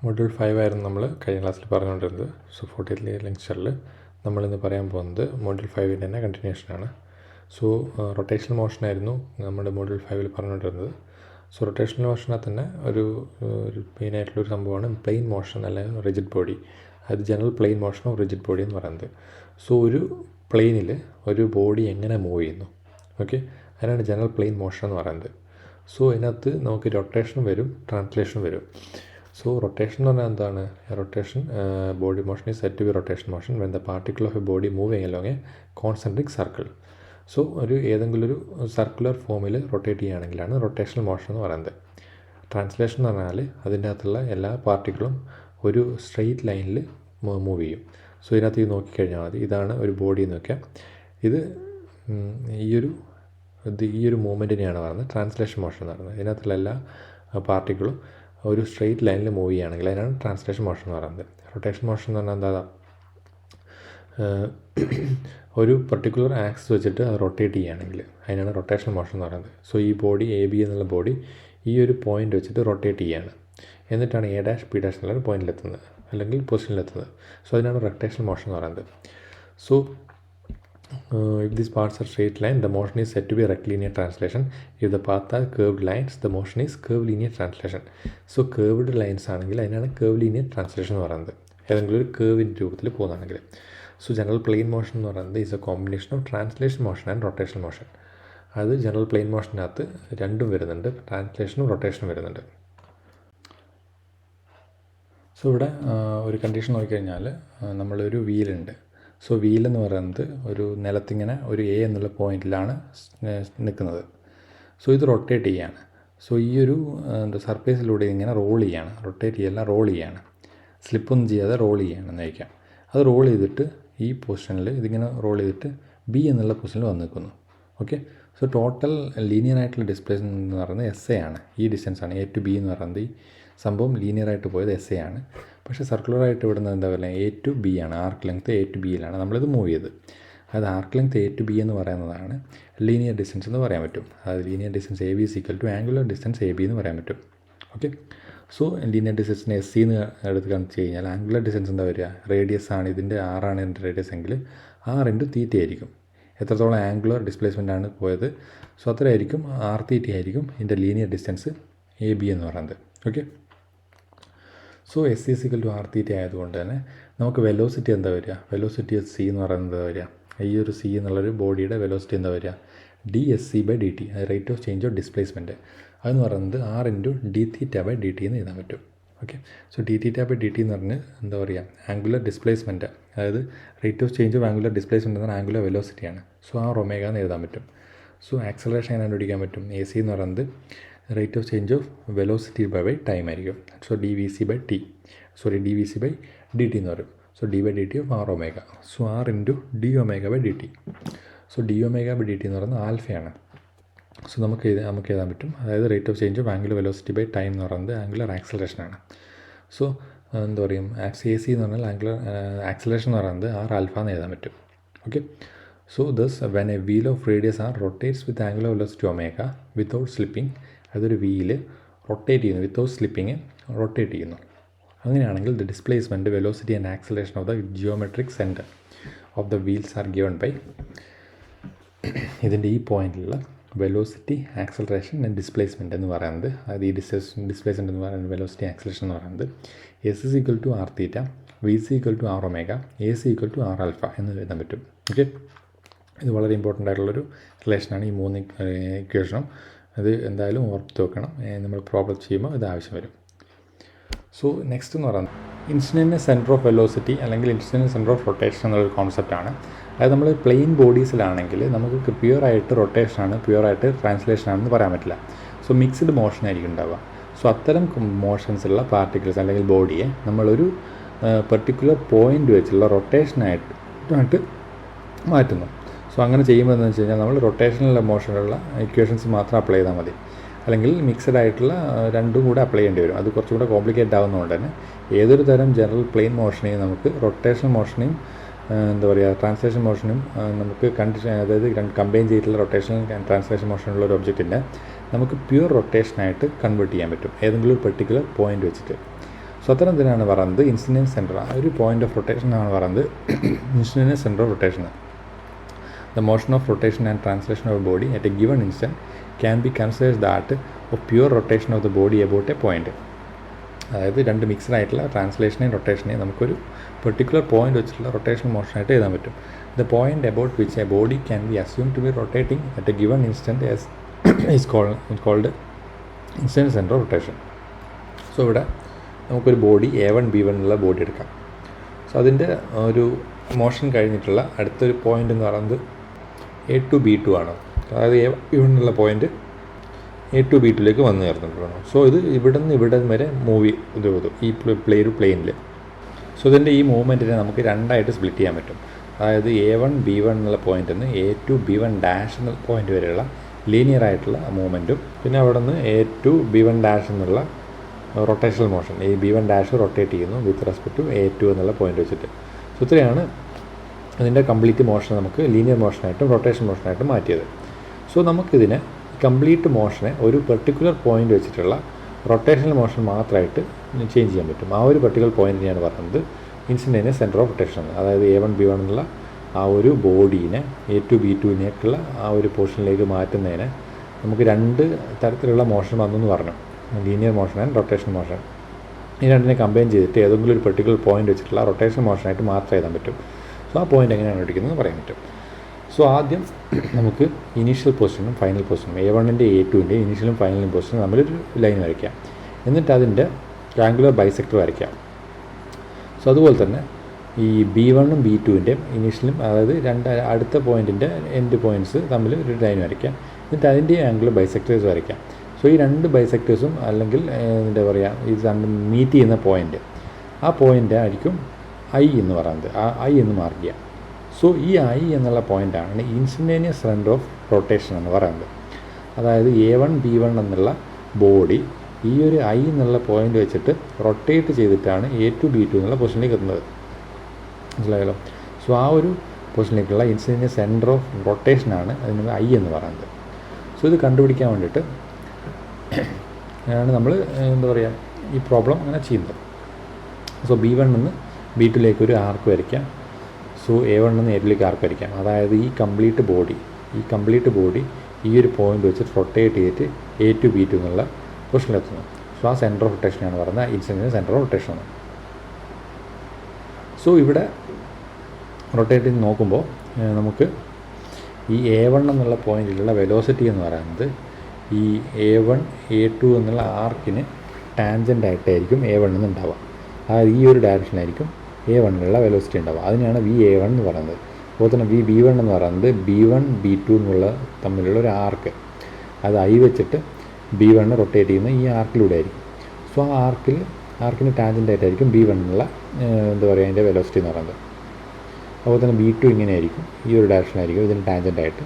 Module 5 ആയിരുന്നു നമ്മൾ കഴിഞ്ഞ ക്ലാസ്സിൽ പറഞ്ഞുകൊണ്ടിരുന്നത്. സോ 40th ലെക്ചറിൽ നമ്മളിന്ന് പറയാൻ പോകുന്നത് മൊഡ്യൂൾ 5ൻ്റെ തന്നെ കണ്ടിന്യൂഷനാണ്. സോ റൊട്ടേഷണൽ മോഷനായിരുന്നു നമ്മുടെ മൊഡ്യൂൾ 5ൽ പറഞ്ഞുകൊണ്ടിരുന്നത്. സോ റൊട്ടേഷണൽ മോഷനാൽ തന്നെ ഒരു മെയിനായിട്ടുള്ളൊരു സംഭവമാണ് പ്ലെയിൻ മോഷൻ അല്ലെങ്കിൽ റിജിഡ് ബോഡി. അത് ജനറൽ പ്ലെയിൻ മോഷനോ റിജിഡ് ബോഡി എന്ന് പറയുന്നത്. സോ ഒരു പ്ലെയിനിൽ ഒരു ബോഡി എങ്ങനെ മൂവ് ചെയ്യുന്നു, ഓക്കെ, അതിനാണ് ജനറൽ പ്ലെയിൻ മോഷൻ എന്ന് പറയുന്നത്. സോ ഇതിനകത്ത് നമുക്ക് റൊട്ടേഷൻ വരും, ട്രാൻസ്ലേഷൻ വരും. സോ റൊട്ടേഷൻ എന്ന് പറഞ്ഞാൽ എന്താണ്? Rotation body motion is set to be rotation motion when the particle of a body moving along a concentric circle. So ഏതെങ്കിലും ഒരു സർക്കുലർ ഫോമിൽ റൊട്ടേറ്റ് ചെയ്യുകയാണെങ്കിലാണ് റൊട്ടേഷണൽ മോഷൻ എന്ന് പറയുന്നത്. ട്രാൻസ്ലേഷൻ എന്ന് പറഞ്ഞാൽ അതിൻ്റെ അകത്തുള്ള എല്ലാ പാർട്ടിക്കിളും ഒരു സ്ട്രെയിറ്റ് ലൈനിൽ മൂവ് ചെയ്യും. സോ ഇതിനകത്ത് ഇത് നോക്കിക്കഴിഞ്ഞാൽ മതി, ഇതാണ് ഒരു ബോഡി എന്ന് വെക്കാം. ഇത് ഈ ഒരു മൂവ്മെൻറ്റിനെയാണ് പറയുന്നത് ട്രാൻസ്ലേഷൻ മോഷൻ എന്ന് പറയുന്നത്. ഇതിനകത്തുള്ള എല്ലാ പാർട്ടിക്കിളും ഒരു സ്ട്രെയിറ്റ് ലൈനിൽ മൂവ് ചെയ്യുകയാണെങ്കിൽ അതിനാണ് ട്രാൻസ്ലേഷൻ മോഷൻ എന്ന് പറയുന്നത്. റൊട്ടേഷൻ മോഷൻ എന്ന് പറഞ്ഞാൽ എന്താ, ഒരു പർട്ടിക്കുലർ ആക്സിസ് വെച്ചിട്ട് അത് റൊട്ടേറ്റ് ചെയ്യുകയാണെങ്കിൽ അതിനാണ് റൊട്ടേഷൻ മോഷൻ എന്ന് പറയുന്നത്. സോ ഈ ബോഡി AB എന്നുള്ള ബോഡി ഈ ഒരു പോയിൻ്റ് വെച്ചിട്ട് റൊട്ടേറ്റ് ചെയ്യുകയാണ്, എന്നിട്ടാണ് A', B' എന്നുള്ള പോയിന്റിലെത്തുന്നത് അല്ലെങ്കിൽ പൊസിഷനിലെത്തുന്നത്. സോ അതിനാണ് റൊട്ടേഷൻ മോഷൻ എന്ന് പറയുന്നത്. So if these parts are straight line, the motion is said to be rectilinear translation. If the paths are curved lines, the motion is curvilinear translation. So curved lines ആണെങ്കിൽ അതിനാണ് curvilinear translation എന്ന് പറയുന്നത്, ഏതെങ്കിലും ഒരു കേർവിൻ്റെ രൂപത്തിൽ പോകുന്നതാണെങ്കിൽ. So general plane motion എന്ന് പറയുന്നത് is A combination of translation motion and rotation motion. അത് ജനറൽ പ്ലെയിൻ മോഷനകത്ത് രണ്ടും വരുന്നുണ്ട്, ട്രാൻസ്ലേഷനും റൊട്ടേഷനും വരുന്നുണ്ട്. സോ ഇവിടെ ഒരു കണ്ടീഷൻ നോക്കിക്കഴിഞ്ഞാൽ നമ്മളൊരു വീലുണ്ട്. സോ വീലെന്ന് പറയുന്നത് ഒരു നിലത്തിങ്ങനെ ഒരു A എന്നുള്ള പോയിന്റിലാണ് നിൽക്കുന്നത്. സോ ഇത് റൊട്ടേറ്റ് ചെയ്യാണ്. സോ ഈ ഒരു സർഫേസിലൂടെ ഇങ്ങനെ റോൾ ചെയ്യാണ്, റൊട്ടേറ്റ് ചെയ്യല്ല, റോൾ ചെയ്യാണ്, സ്ലിപ്പൊന്നും ചെയ്യാതെ റോൾ ചെയ്യുകയാണെന്ന് വയ്ക്കാം. അത് റോൾ ചെയ്തിട്ട് ഈ പൊസിഷനിൽ ഇതിങ്ങനെ റോൾ ചെയ്തിട്ട് B എന്നുള്ള പൊസിഷനിൽ വന്ന് നിൽക്കുന്നു. ഓക്കെ, സോ ടോട്ടൽ ലീനിയർ ആയിട്ടുള്ള ഡിസ്പ്ലേസ്മെൻറ്റ് എന്ന് പറയുന്നത് SA ആണ്. ഈ ഡിസ്റ്റൻസാണ് A to B എന്ന് പറയുന്നത്. ഈ സംഭവം ലീനിയറായിട്ട് പോയത് SA ആണ്. പക്ഷേ സർക്കുലറായിട്ട് വിടുന്നത് എന്താ പറയുക, A to B ആണ്. ആർക്ക് ലെങ്ത്ത് A to Bയിലാണ് നമ്മളിത് മൂവ് ചെയ്ത്. അത് ആർക്ക് ലെങ്ത്ത് A to B എന്ന് പറയുന്നതാണ് ലീനിയർ ഡിസ്റ്റൻസ് എന്ന് പറയാൻ പറ്റും. അത് linear distance AB is equal to angular distance AB എന്ന് പറയാൻ പറ്റും. ഓക്കെ, സോ ലീനിയർ ഡിസ്റ്റൻസിന് SC എന്ന് എടുത്ത് കാണിച്ച് കഴിഞ്ഞാൽ ആംഗുലർ ഡിസ്റ്റൻസ് എന്താ വരിക, റേഡിയസ് ആണ് ഇതിൻ്റെ, R ആണ് ഇതിൻ്റെ റേഡിയസ് എങ്കിൽ R × θ ആയിരിക്കും. എത്രത്തോളം ആംഗുലർ ഡിസ്പ്ലേസ്മെൻ്റ് ആണ് പോയത്, സോ അത്രയായിരിക്കും R θ ആയിരിക്കും ഇതിൻ്റെ ലീനിയർ ഡിസ്റ്റൻസ് AB എന്ന് പറയുന്നത്. Okay, so SC is equal to R θ ആയതുകൊണ്ട് തന്നെ നമുക്ക് വെലോസിറ്റി എന്താ വരിക, വെലോസിറ്റി C എന്ന് പറയുന്നത് എന്താ വരിക, ഈ ഒരു C എന്നുള്ളൊരു ബോഡിയുടെ വെലോസിറ്റി എന്താ വരിക, dSc/dt, അത് rate of change of displacement. അതെന്ന് പറയുന്നത് R × dθ/dt എന്ന് എഴുതാൻ പറ്റും. ഓക്കെ, സോ dθ/dt എന്ന് പറഞ്ഞാൽ എന്താ പറയുക, ആംഗുലർ ഡിസ്പ്ലേസ്മെൻറ്റ്, അതായത് rate of change of angular displacement എന്ന് പറഞ്ഞാൽ ആംഗുലർ വെലോസിറ്റിയാണ്. സോ R ω എന്ന് എഴുതാൻ പറ്റും. സോ ആക്സലറേഷൻ എങ്ങനെ കണ്ടുപിടിക്കാൻ പറ്റും, AC എന്ന് പറയുന്നത് rate of change of velocity by time ആയിരിക്കും. സോ dVc/dt എന്ന് പറയും. So d/dt of R ω. So R × dω/dt. So dω/dt എന്ന് പറയുന്നത് ആൽഫയാണ്. സോ നമുക്ക് എഴുതാൻ പറ്റും, അതായത് rate of change of angular velocity by time എന്ന് പറയുന്നത് ആംഗുലർ ആക്സലറേഷനാണ്. സോ എന്താ പറയും, AC എന്ന് പറഞ്ഞാൽ ആംഗുലർ ആക്സലറേഷൻ എന്ന് പറയുന്നത് R α എന്ന് എഴുതാൻ പറ്റും. Okay, so thus when a wheel of radius R rotates with angular velocity ω without slipping, അതൊരു വീല് റൊട്ടേറ്റ് ചെയ്യുന്നു, വിത്തൗട്ട് സ്ലിപ്പിങ് റൊട്ടേറ്റ് ചെയ്യുന്നു. അങ്ങനെയാണെങ്കിൽ the displacement, velocity and acceleration of the geometric centre of the wheels are given by, ഇതിൻ്റെ ഈ പോയിന്റിലുള്ള velocity, acceleration and displacement എന്ന് പറയുന്നത്, അതായത് ഈ ഡിസ്പ്ലേസ്മെൻറ്റ് എന്ന് പറയുന്നത് വെലോസിറ്റി ആക്സലറേഷൻ എന്ന് പറയുന്നത് S is equal to R θ, V is equal to R ω, AC equal to R α എന്ന് എഴുതാൻ പറ്റും. ഓക്കെ, ഇത് വളരെ ഇമ്പോർട്ടൻ്റ് ആയിട്ടുള്ളൊരു റിലേഷനാണ് ഈ മൂന്ന് ഇക്വേഷനും. അത് എന്തായാലും ഓർത്ത് വെക്കണം, നമ്മൾ പ്രോബ്ലം ചെയ്യുമ്പോൾ ഇത് ആവശ്യം വരും. സോ നെക്സ്റ്റ് എന്ന് പറയുന്നത് ഇൻസ്റ്റൻറ്റേനിയസ് സെൻറ്റർ ഓഫ് വെലോസിറ്റി അല്ലെങ്കിൽ ഇൻസ്റ്റൻറ്റേനിയസ് സെൻറ്റർ ഓഫ് റൊട്ടേഷൻ എന്നുള്ളൊരു കോൺസെപ്റ്റാണ്. അതായത് നമ്മൾ പ്ലെയിൻ ബോഡീസിലാണെങ്കിൽ നമുക്ക് പ്യുവറായിട്ട് റൊട്ടേഷനാണ്, പ്യുവറായിട്ട് ട്രാൻസ്ലേഷനാണെന്ന് പറയാൻ പറ്റില്ല. സോ മിക്സ്ഡ് മോഷൻ ആയിരിക്കും ഉണ്ടാവുക. സോ അത്തരം മോഷൻസുള്ള പാർട്ടിക്കിൾസ് അല്ലെങ്കിൽ ബോഡിയെ നമ്മളൊരു പെർട്ടിക്കുലർ പോയിൻ്റ് വെച്ചുള്ള റൊട്ടേഷനായിട്ട് മാറ്റുന്നു. സോ അങ്ങനെ ചെയ്യുമ്പോൾ എന്താണെന്ന് വെച്ച് കഴിഞ്ഞാൽ നമ്മൾ റൊട്ടേഷനുള്ള മോഷനുള്ള ഇക്വേഷൻസ് മാത്രം അപ്ലൈ ചെയ്താൽ മതി, അല്ലെങ്കിൽ മിക്സഡ് ആയിട്ടുള്ള രണ്ടും കൂടെ അപ്ലൈ ചെയ്യേണ്ടി വരും. അത് കുറച്ചും കൂടെ കോംപ്ലിക്കേറ്റ് ആവുന്നതുകൊണ്ട് തന്നെ ഏതൊരു തരം ജനറൽ പ്ലെയിൻ മോഷനെയും നമുക്ക് റൊട്ടേഷൻ മോഷനെയും എന്താ പറയുക ട്രാൻസ്ലേഷൻ മോഷനും നമുക്ക് അതായത് കമ്പൈൻ ചെയ്തിട്ടുള്ള റൊട്ടേഷൻ ട്രാൻസ്ലേഷൻ മോഷനുള്ള ഒരു ഒബ്ജക്റ്റിനെ നമുക്ക് പ്യുവർ റൊട്ടേഷനായിട്ട് കൺവേർട്ട് ചെയ്യാൻ പറ്റും ഏതെങ്കിലും ഒരു പെർട്ടിക്കുലർ പോയിൻ്റ് വെച്ചിട്ട്. സോ അത്തരം ഇതിനാണ് പറയുന്നത് ഇൻസ്റ്റൻറ്റേനിയസ് സെൻറ്റർ, ആ ഒരു പോയിൻ്റ് ഓഫ് റൊട്ടേഷനാണ് പറയുന്നത് instantaneous centre of rotation. The motion of rotation and translation of a body at a given instant can be considered that of pure rotation of the body about a point. അതായത് രണ്ട് mixed ആയിട്ടുള്ള ട്രാൻസ്ലേഷനെയും റൊട്ടേഷനെയും നമുക്കൊരു particular point വെച്ചിട്ടുള്ള rotation മോഷനായിട്ട് എഴുതാൻ പറ്റും. The point about which a body can be assume to be rotating at a given instant is called instant centre of rotation. So ഇവിടെ നമുക്കൊരു ബോഡി A1 B1 എന്നുള്ള ബോഡി എടുക്കാം. സോ അതിൻ്റെ ഒരു മോഷൻ കഴിഞ്ഞിട്ടുള്ള അടുത്തൊരു പോയിൻ്റ് എന്ന് പറയുന്നത് A2 B2 ആണ്. അതായത് A1 എന്നുള്ള പോയിൻ്റ് A2 B2 വന്നു ചേർന്നിട്ടുള്ളതാണ്. സോ ഇത് ഇവിടെ വരെ മൂവ് ചെയ്തു ഈ ഒരു പ്ലെയിനിൽ. സോ ഇതിൻ്റെ ഈ മൂവ്മെൻറ്റിനെ നമുക്ക് രണ്ടായിട്ട് സ്പ്ലിറ്റ് ചെയ്യാൻ പറ്റും. അതായത് A1 B1 എന്നുള്ള പോയിൻ്റിൽ നിന്ന് A2 B1 ഡാഷ് എന്ന പോയിൻ്റ് വരെയുള്ള ലീനിയർ ആയിട്ടുള്ള മൂവ്മെൻറ്റും, പിന്നെ അവിടെ നിന്ന് A2 B1 ഡാഷ് എന്നുള്ള റൊട്ടേഷണൽ മോഷൻ, ഈ B1 ഡാഷ് റൊട്ടേറ്റ് ചെയ്യുന്നു വിത്ത് റെസ്പെക്ട് ടു A2 എന്നുള്ള പോയിൻ്റ് വെച്ചിട്ട്. സോ ഇത്രയാണ് അതിൻ്റെ കംപ്ലീറ്റ് മോഷൻ നമുക്ക് ലീനിയർ മോഷനായിട്ടും റൊട്ടേഷൻ മോഷനായിട്ടും മാറ്റിയത്. സോ നമുക്കിതിനെ കംപ്ലീറ്റ് മോഷനെ ഒരു പെർട്ടിക്കുലർ പോയിൻ്റ് വെച്ചിട്ടുള്ള റൊട്ടേഷണൽ മോഷൻ മാത്രമായിട്ട് ചേഞ്ച് ചെയ്യാൻ പറ്റും. ആ ഒരു പെർട്ടിക്കുലർ പോയിൻ്റിനെയാണ് പറയുന്നത് ഇൻസ്റ്റൻറ്റേനിയസ് സെൻറ്റർ ഓഫ് റൊട്ടേഷൻ. അതായത് A1 B1 എന്നുള്ള ആ ഒരു ബോഡീനെ A2 B2 ആ ഒരു പോർഷനിലേക്ക് മാറ്റുന്നതിനെ നമുക്ക് രണ്ട് തരത്തിലുള്ള മോഷൻ വന്നെന്ന് പറഞ്ഞു, linear motion and rotation motion. ഈ രണ്ടിനെ കമ്പൈൻ ചെയ്തിട്ട് ഏതെങ്കിലും ഒരു പെർട്ടിക്കുലർ പോയിൻ്റ് വെച്ചിട്ടുള്ള റൊട്ടേഷൻ മോഷനായിട്ട് മാത്രം എഴുതാൻ പറ്റും. സോ ആ പോയിൻ്റ് എങ്ങനെയാണ് എടുക്കുന്നത് പറയാൻ പറ്റും. സോ ആദ്യം നമുക്ക് ഇനീഷ്യൽ പൊസിഷനും ഫൈനൽ പൊസിഷനും A1ൻ്റെ A2ൻ്റെ ഇനീഷ്യലും ഫൈനലും പൊസിഷനും തമ്മിലൊരു ലൈൻ വരയ്ക്കാം. എന്നിട്ട് അതിൻ്റെ ട്രയാങ്കുലർ ബൈസെക്ടർ വരയ്ക്കാം. സോ അതുപോലെ തന്നെ ഈ B1ഉം B2ൻ്റെ ഇനീഷ്യലും, അതായത് അടുത്ത പോയിൻറ്റിൻ്റെ എൻഡ് പോയിൻറ്റ്സ് തമ്മിൽ ഒരു ലൈൻ വരയ്ക്കാം. എന്നിട്ട് അതിൻ്റെ ആംഗുലർ ബൈസെക്ടേഴ്സ് വരയ്ക്കാം. സോ ഈ രണ്ട് ബൈസെക്ടേഴ്സും അല്ലെങ്കിൽ എന്താ പറയുക, ഇത് രണ്ടും മീറ്റ് ചെയ്യുന്ന പോയിൻ്റ്, ആ പോയിൻ്റ് ആയിരിക്കും I എന്ന് പറയുന്നത്. ആ I എന്ന് മാർക്ക് ചെയ്യാം. സോ ഈ I എന്നുള്ള പോയിൻ്റാണ് ഇൻസ്റ്റൻറ്റേനിയസ് സെൻറ്റർ ഓഫ് റൊട്ടേഷൻ എന്ന് പറയുന്നത്. അതായത് A1 B1 എന്നുള്ള ബോഡി ഈ ഒരു I എന്നുള്ള പോയിൻ്റ് വെച്ചിട്ട് റൊട്ടേറ്റ് ചെയ്തിട്ടാണ് A2 B2 എന്നുള്ള പൊസിഷനിലേക്ക് എത്തുന്നത്. മനസ്സിലായല്ലോ? സോ ആ ഒരു പൊസിഷനിലേക്കുള്ള ഇൻസ്റ്റൻറ്റേനിയസ് സെൻറ്റർ ഓഫ് റൊട്ടേഷനാണ് അതിന് I എന്ന് പറയുന്നത്. സോ ഇത് കണ്ടുപിടിക്കാൻ വേണ്ടിയിട്ട് ആണ് നമ്മൾ എന്താ പറയുക ഈ പ്രോബ്ലം അങ്ങനെ ചെയ്യുന്നത്. സോ B1 നിന്ന് B2ലേക്ക് ഒരു ആർക്ക് വരയ്ക്കാം. സോ A1 നിന്ന് A2ലേക്ക് ആർക്ക് വരയ്ക്കാം. അതായത് ഈ കംപ്ലീറ്റ് ബോഡി ഈ ഒരു പോയിൻ്റ് വെച്ചിട്ട് റൊട്ടേറ്റ് ചെയ്തിട്ട് A2 B2 എന്നുള്ള പൊസിഷനിലെത്തുന്നു. സോ ആ സെൻറ്റർ ഓഫ് റൊട്ടേഷനാണ് പറയുന്നത് instantaneous centre of rotation. So ഇവിടെ റൊട്ടേറ്റ് ചെയ്ത് നോക്കുമ്പോൾ നമുക്ക് ഈ A1 എന്നുള്ള പോയിൻറ്റിലുള്ള വെലോസിറ്റി എന്ന് പറയുന്നത് ഈ A1 A2 എന്നുള്ള ആർക്കിന് ടാൻജൻ്റ് ആയിട്ടായിരിക്കും A1 എന്ന് ഉണ്ടാവുക. അതായത് ഈ ഒരു ഡയറക്ഷനായിരിക്കും A1നുള്ള വെലോസിറ്റി ഉണ്ടാവുക. അതിനാണ് VA1 എന്ന് പറയുന്നത്. അതുപോലെ തന്നെ VB1 എന്ന് പറയുന്നത് B1 B2 എന്നുള്ള തമ്മിലുള്ള ഒരു ആർക്ക്, അത് I വെച്ചിട്ട് B1 റൊട്ടേറ്റ് ചെയ്യുന്ന ഈ ആർക്കിലൂടെ ആയിരിക്കും. സോ ആ ആർക്കിന് ടാൻജൻ്റ് ആയിട്ടായിരിക്കും B1 എന്നുള്ള എന്താ പറയുക അതിൻ്റെ വെലോസിറ്റി എന്ന് പറയുന്നത്. അതുപോലെ തന്നെ B2 ഇങ്ങനെയായിരിക്കും, ഈ ഒരു ഡയറക്ഷനായിരിക്കും ഇതിന് ടാൻജൻ്റ് ആയിട്ട്.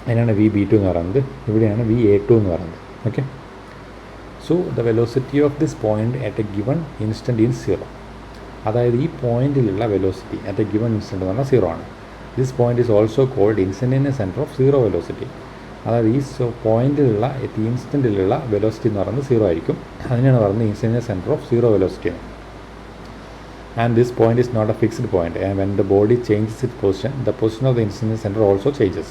അതിനാണ് VB2 എന്ന് പറയുന്നത്. ഇവിടെയാണ് VA2 എന്ന് പറയുന്നത്. Okay. So the velocity of this point at a given instant is 0. അതായത് ഈ പോയിൻറ്റിലുള്ള velocity at a given instant എന്ന് പറഞ്ഞാൽ 0 ആണ്. This point is also called instantaneous centre of zero velocity. അതായത് ഈ പോയിൻറ്റിലുള്ള ഇൻസ്റ്റൻറ്റിലുള്ള വെലോസിറ്റി എന്ന് പറയുന്നത് 0 ആയിരിക്കും. അതിനാണ് പറയുന്നത് instantaneous centre of zero velocity. And this point is not a fixed point, and when the body changes its position, the position of the instantaneous center also changes.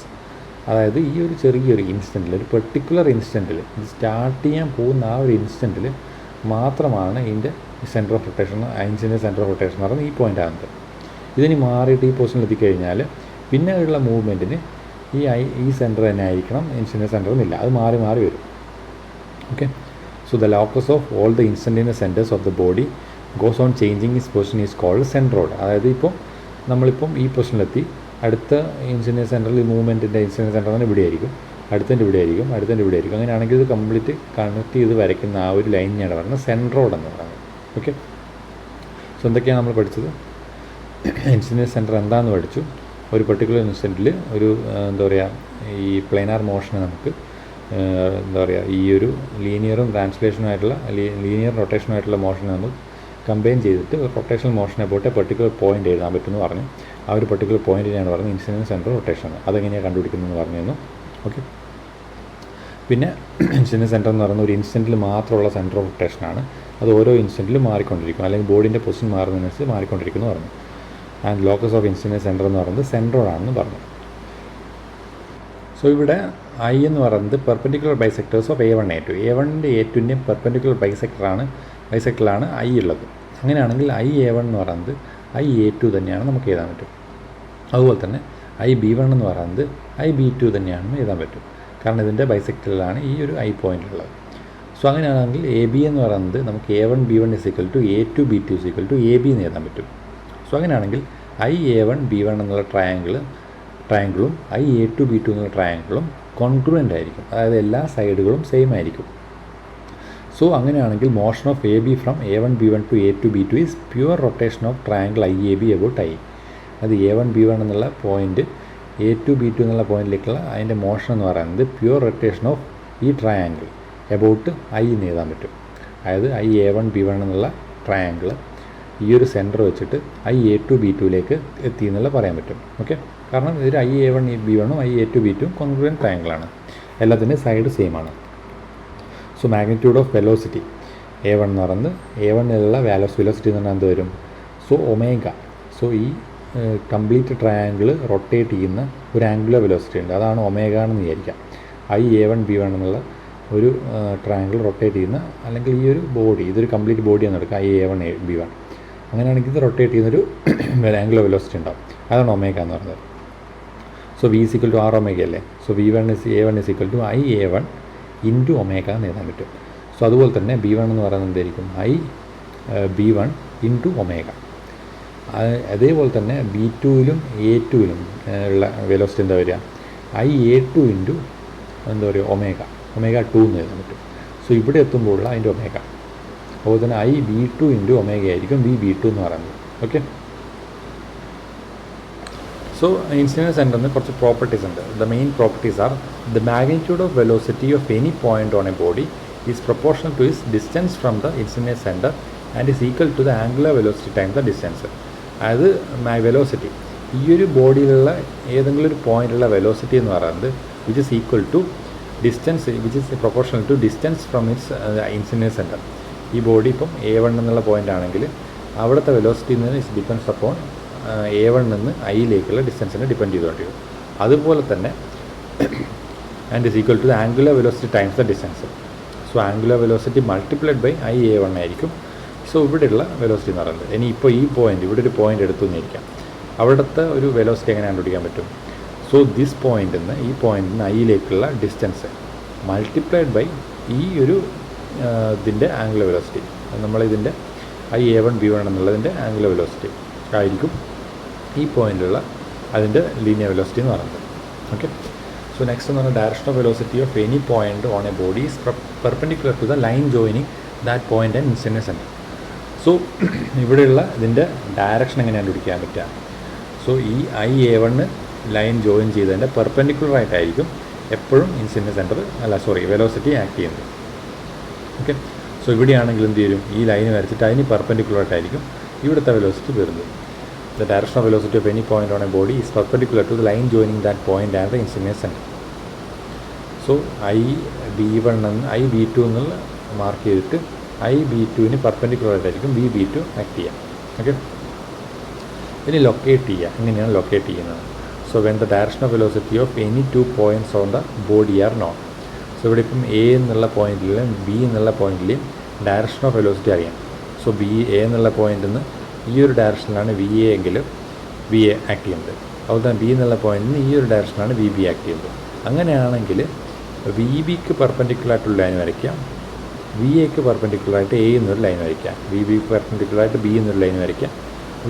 അതായത് ഈ ഒരു ചെറിയൊരു ഇൻസ്റ്റൻറ്റിൽ, ഒരു പെർട്ടിക്കുലർ ഇൻസ്റ്റൻറ്റിൽ, ഇത് സ്റ്റാർട്ട് ചെയ്യാൻ പോകുന്ന ആ ഒരു ഇൻസ്റ്റൻറ്റിൽ മാത്രമാണ് ഇതിൻ്റെ centre of rotation, instantaneous centre of rotation എന്ന് പറയുന്നത് ഈ പോയിൻ്റ് ആകുന്നത്. ഇതിന് മാറിയിട്ട് ഈ പൊസിഷനിൽ എത്തിക്കഴിഞ്ഞാൽ പിന്നെ ഉള്ള മൂവ്മെൻറ്റിന് ഈ സെൻറ്റർ തന്നെ ആയിരിക്കണം ഇൻസ്റ്റൻറ്റേനിയസ് സെൻറ്റർ എന്നില്ല, അത് മാറി വരും. Okay. So the locus of all the instantaneous centres of the body goes on changing its position is called centroid. അതായത് നമ്മളിപ്പം ഈ പൊസിഷനിലെത്തി, അടുത്ത ഇൻസ്റ്റൻറ്റേനിയസ് സെൻറ്ററിൽ ഈ മൂവ്മെൻറ്റിൻ്റെ ഇൻസ്റ്റൻറ്റേനിയസ് സെൻറ്റർ തന്നെ ഇവിടെ ആയിരിക്കും, അടുത്തതിൻ്റെ ഇവിടെ ആയിരിക്കും. അങ്ങനെയാണെങ്കിൽ ഇത് കംപ്ലീറ്റ് കണക്ട് ചെയ്ത് വരയ്ക്കുന്ന ആ ഒരു ലൈനിനെയാണ് പറയുന്നത് സെൻട്രോഡ് എന്ന് പറയുന്നത്. ഓക്കെ. സോ എന്തൊക്കെയാണ് നമ്മൾ പഠിച്ചത്? ഇൻസ്റ്റൻറ്റേനിയസ് സെൻറ്റർ എന്താണെന്ന് പഠിച്ചു. ഒരു പെർട്ടിക്കുലർ ഇൻസ്റ്റൻറ്റിൽ ഒരു എന്താ പറയുക ഈ പ്ലെയിനാർ മോഷനെ നമുക്ക് എന്താ പറയുക ഈ ഒരു ലീനിയർ റൊട്ടേഷനുമായിട്ടുള്ള മോഷനെ നമുക്ക് കമ്പൈൻ ചെയ്തിട്ട് റൊട്ടേഷണൽ മോഷനെ പോയിട്ട് പെർട്ടിക്കുലർ പോയിൻ്റ് എഴുതാൻ പറ്റുമെന്ന് പറഞ്ഞു. ആ ഒരു പെർട്ടിക്കുലർ പോയിൻറ്റിനെയാണ് പറയുന്നത് ഇൻസ്റ്റൻറ്റേനിയസ് സെൻറ്റർ ഓഫ് റൊട്ടേഷൻ. അതെങ്ങനെയാണ് കണ്ടുപിടിക്കുന്നതെന്ന് പറഞ്ഞു. ഓക്കെ. പിന്നെ ഇൻസ്റ്റൻറ്റേനിയസ് സെൻറ്റർ എന്ന് പറയുന്നത് ഒരു ഇൻസ്റ്റൻറ്റിൽ മാത്രമുള്ള സെൻറ്റർ ഓഫ് റൊട്ടേഷനാണ്. അത് ഓരോ ഇൻസ്റ്റൻറ്റിലും മാറിക്കൊണ്ടിരിക്കും, അല്ലെങ്കിൽ ബോഡിൻ്റെ പൊസിഷൻ മാറുന്നതിനനുസരിച്ച് മാറിക്കൊണ്ടിരിക്കുന്നു പറഞ്ഞു. And locus of instant centre എന്ന് പറയുന്നത് സെൻട്രോയിഡാണെന്ന് പറഞ്ഞു. സോ ഇവിടെ ഐ എന്ന് പറയുന്നത് perpendicular bisectors of A1 A2. A1ൻ്റെ A2ൻ്റെയും പെർപെൻഡിക്കുലർ ബൈസെക്ടറാണ് ഐ ഉള്ളത്. അങ്ങനെയാണെങ്കിൽ IA1 എന്ന് പറയുന്നത് IA2 തന്നെയാണ് നമുക്ക് എഴുതാൻ പറ്റും. അതുപോലെ തന്നെ IB1 എന്ന് പറയുന്നത് IB2 തന്നെയാണെന്ന് എഴുതാൻ പറ്റും, കാരണം ഇതിൻ്റെ ബൈസെക്ടറിലാണ് ഈ ഒരു ഐ പോയിൻ്റ് ഉള്ളത്. സോ അങ്ങനെയാണെങ്കിൽ AB എന്ന് പറയുന്നത് നമുക്ക് A1 B1 = A2 B2 = AB എന്ന് എഴുതാൻ പറ്റും. സോ അങ്ങനെയാണെങ്കിൽ IA1 B1 എന്നുള്ള ട്രയാങ്കിളും IA2 B2 എന്നുള്ള ട്രയാങ്കിളും കോൺഗ്രുവൻ്റ് ആയിരിക്കും, അതായത് എല്ലാ സൈഡുകളും സെയിം ആയിരിക്കും. സോ അങ്ങനെയാണെങ്കിൽ motion of AB from A1 B1 to A2 B2 is pure rotation of triangle IAB about I. അത് A1 B1 എന്നുള്ള പോയിൻറ്റ് A2 B2 എന്നുള്ള പോയിൻറ്റിലേക്കുള്ള അതിൻ്റെ മോഷൻ എന്ന് പറയുന്നത് പ്യുവർ റൊട്ടേഷൻ ഓഫ് ഈ ട്രയാങ്കിൾ എബൌട്ട് I എന്ന് എഴുതാൻ പറ്റും. അതായത് IA1 B1 എന്നുള്ള ട്രയാങ്കിൾ ഈ ഒരു സെൻറ്റർ വെച്ചിട്ട് IA2 B2ലേക്ക് എത്തി എന്നുള്ള പറയാൻ പറ്റും. ഓക്കെ, കാരണം ഇതിൽ IA1 B1 IA2 B2 congruent ട്രയാങ്കിളാണ്, എല്ലാത്തിൻ്റെ സൈഡ് സെയിം ആണ്. So magnitude of velocity A1 എന്ന് പറയുന്നത് A1ലുള്ള വെലോസിറ്റി എന്ന് പറഞ്ഞാൽ എന്ത് വരും? So omega. സോ ഈ കംപ്ലീറ്റ് ട്രയാങ്കിൾ റൊട്ടേറ്റ് ചെയ്യുന്ന ഒരു ആംഗുലർ വെലോസിറ്റി ഉണ്ട്, അതാണ് ഒമേഗ എന്ന് വിചാരിക്കാം. IA1 B1 എന്നുള്ള ഒരു ട്രയാങ്കിൾ റൊട്ടേറ്റ് ചെയ്യുന്ന, അല്ലെങ്കിൽ ഈ ഒരു ബോഡി, ഇതൊരു കംപ്ലീറ്റ് ബോഡിയാണ് എടുക്കുക IA1 B1. അങ്ങനെയാണെങ്കിൽ ഇത് റൊട്ടേറ്റ് ചെയ്യുന്നൊരു ആംഗുലർ വെലോസിറ്റി ഉണ്ടാവും, അതാണ് ഒമേഗ എന്ന് പറയുന്നത്. സോ V = R ഒമേഗ അല്ലേ. So A1 = IA1 into omega എന്ന് എഴുതാൻ പറ്റും. സോ അതുപോലെ തന്നെ B1 എന്ന് പറയുന്നത് എന്തായിരിക്കും? B1 into omega. അതേപോലെ തന്നെ B2ലും A2ലും ഉള്ള വെലോസിറ്റി എന്താ വരിക? IA2 ഇൻറ്റു എന്താ പറയുക ഒമേഗ 2 എന്ന് എഴുതാൻ പറ്റും. സോ ഇവിടെ എത്തുമ്പോഴുള്ള അതിൻ്റെ ഒമേഗ. അതുപോലെ തന്നെ IB2 ഇൻറ്റു ഒമേഗ ആയിരിക്കും VB2 എന്ന് പറയുന്നത്. ഓക്കെ, സോ ഇൻസിഡൻറ്റ് സെൻറ്ററിന് കുറച്ച് പ്രോപ്പർട്ടീസ് ഉണ്ട്. The main properties are the magnitude of velocity of any point on a body is proportional to is distance from the incident centre and is equal to the angular velocity time the distance. അതായത് velocity, ഈ ഒരു ബോഡിയിലുള്ള ഏതെങ്കിലും ഒരു പോയിൻ്റുള്ള velocity എന്ന് പറയുന്നത് which is equal to distance which is proportional to distance from its incident centre. ഈ ബോഡി ഇപ്പം A1 എന്നുള്ള പോയിൻ്റ് ആണെങ്കിൽ അവിടുത്തെ വെലോസിറ്റി നിന്ന് ഇസ് ഡിപ്പെൻഡ്സ് അപ്പോൺ A1 നിന്ന് Iയിലേക്കുള്ള ഡിസ്റ്റൻസിനെ ഡിപ്പെൻഡ് ചെയ്തുകൊണ്ടിരിക്കും. അതുപോലെ തന്നെ and is equal to the angular velocity times the distance. So angular velocity multiplied by IA1 ആയിരിക്കും. സോ ഇവിടെയുള്ള വെലോസിറ്റി എന്ന് പറയുന്നത്, ഇനി ഇപ്പോൾ ഈ പോയിൻ്റ്, ഇവിടെ ഒരു പോയിൻ്റ് എടുത്തു എന്നിരിക്കാം, അവിടുത്തെ ഒരു വെലോസിറ്റി എങ്ങനെ കണ്ടുപിടിക്കാൻ പറ്റും? സോ ദിസ് പോയിൻ്റിൽ നിന്ന് ഈ പോയിൻ്റിൽ നിന്ന് Iയിലേക്കുള്ള ഡിസ്റ്റൻസ് മൾട്ടിപ്ലൈഡ് ബൈ ഈ ഒരു ഇതിൻ്റെ ആംഗുലർ വെലോസിറ്റി, നമ്മളിതിൻ്റെ IA1 B1 എന്നുള്ളതിൻ്റെ ആംഗുലർ വെലോസിറ്റി ആയിരിക്കും ഈ പോയിൻ്റിലുള്ള അതിൻ്റെ ലീനിയർ വെലോസിറ്റി എന്ന് പറയുന്നത്. ഓക്കെ, സോ നെക്സ്റ്റ് എന്ന് പറഞ്ഞാൽ direction of velocity of any point on a body is perpendicular to the line joining that point and incident centre. So ഇവിടെയുള്ള ഇതിൻ്റെ ഡയറക്ഷൻ എങ്ങനെയാണ് കണ്ടുപിടിക്കാൻ പറ്റുക? സോ ഈ IA1 ലൈൻ ജോയിൻ ചെയ്തതിൻ്റെ പെർപെൻഡിക്കുലർ ആയിട്ടായിരിക്കും എപ്പോഴും ഇൻസിഡൻറ്റ് സെൻറ്റർ വെലോസിറ്റി ആക്ട് ചെയ്യുന്നത്. ഓക്കെ, സോ ഇവിടെയാണെങ്കിൽ എന്ത് ചെയ്യും? ഈ ലൈൻ വരച്ചിട്ട് അതിന് പെർപെൻഡിക്കുലർ ആയിട്ടായിരിക്കും ഇവിടുത്തെ വെലോസിറ്റി വരുന്നത്. The direction of velocity of any point on a body is perpendicular to the line joining that point and the incident centre. So IB2 എന്നുള്ള മാർക്ക് ചെയ്തിട്ട് IB2ന് പെർപെൻഡിക്കുലർ ആയിട്ടായിരിക്കും VB2 ആക്ട് ചെയ്യുക. Okay, ഇനി locate ചെയ്യുക. എങ്ങനെയാണ് locate ചെയ്യുന്നത്? So when the direction of velocity of any 2 points on the body are known. So ഇവിടെ ഇപ്പം A എന്നുള്ള പോയിൻറ്റിലും B എന്നുള്ള പോയിൻറ്റിലെയും ഡയറക്ഷൻ ഓഫ് വെലോസിറ്റി അറിയാം. സോ A എന്നുള്ള പോയിൻറ്റിൽ നിന്ന് ഈ ഒരു ഡയറക്ഷനിലാണ് VA എങ്കിൽ VA ആക്ട് ചെയ്യുന്നത്. അതുപോലെ തന്നെ B എന്നുള്ള പോയിൻറ്റിൽ നിന്ന് ഈ ഒരു ഡയറക്ഷനിലാണ് VB ആക്ട് ചെയ്യുന്നത്. അങ്ങനെയാണെങ്കിൽ VBക്ക് പെർപെൻഡിക്കുലറായിട്ടുള്ള ലൈൻ വരയ്ക്കാം, VAക്ക് പെർപെൻഡിക്കുലറായിട്ട് A എന്നൊരു ലൈൻ വരയ്ക്കാം, VBക്ക് പെർപെൻഡിക്കുലറായിട്ട് B എന്നൊരു ലൈൻ വരയ്ക്കാം,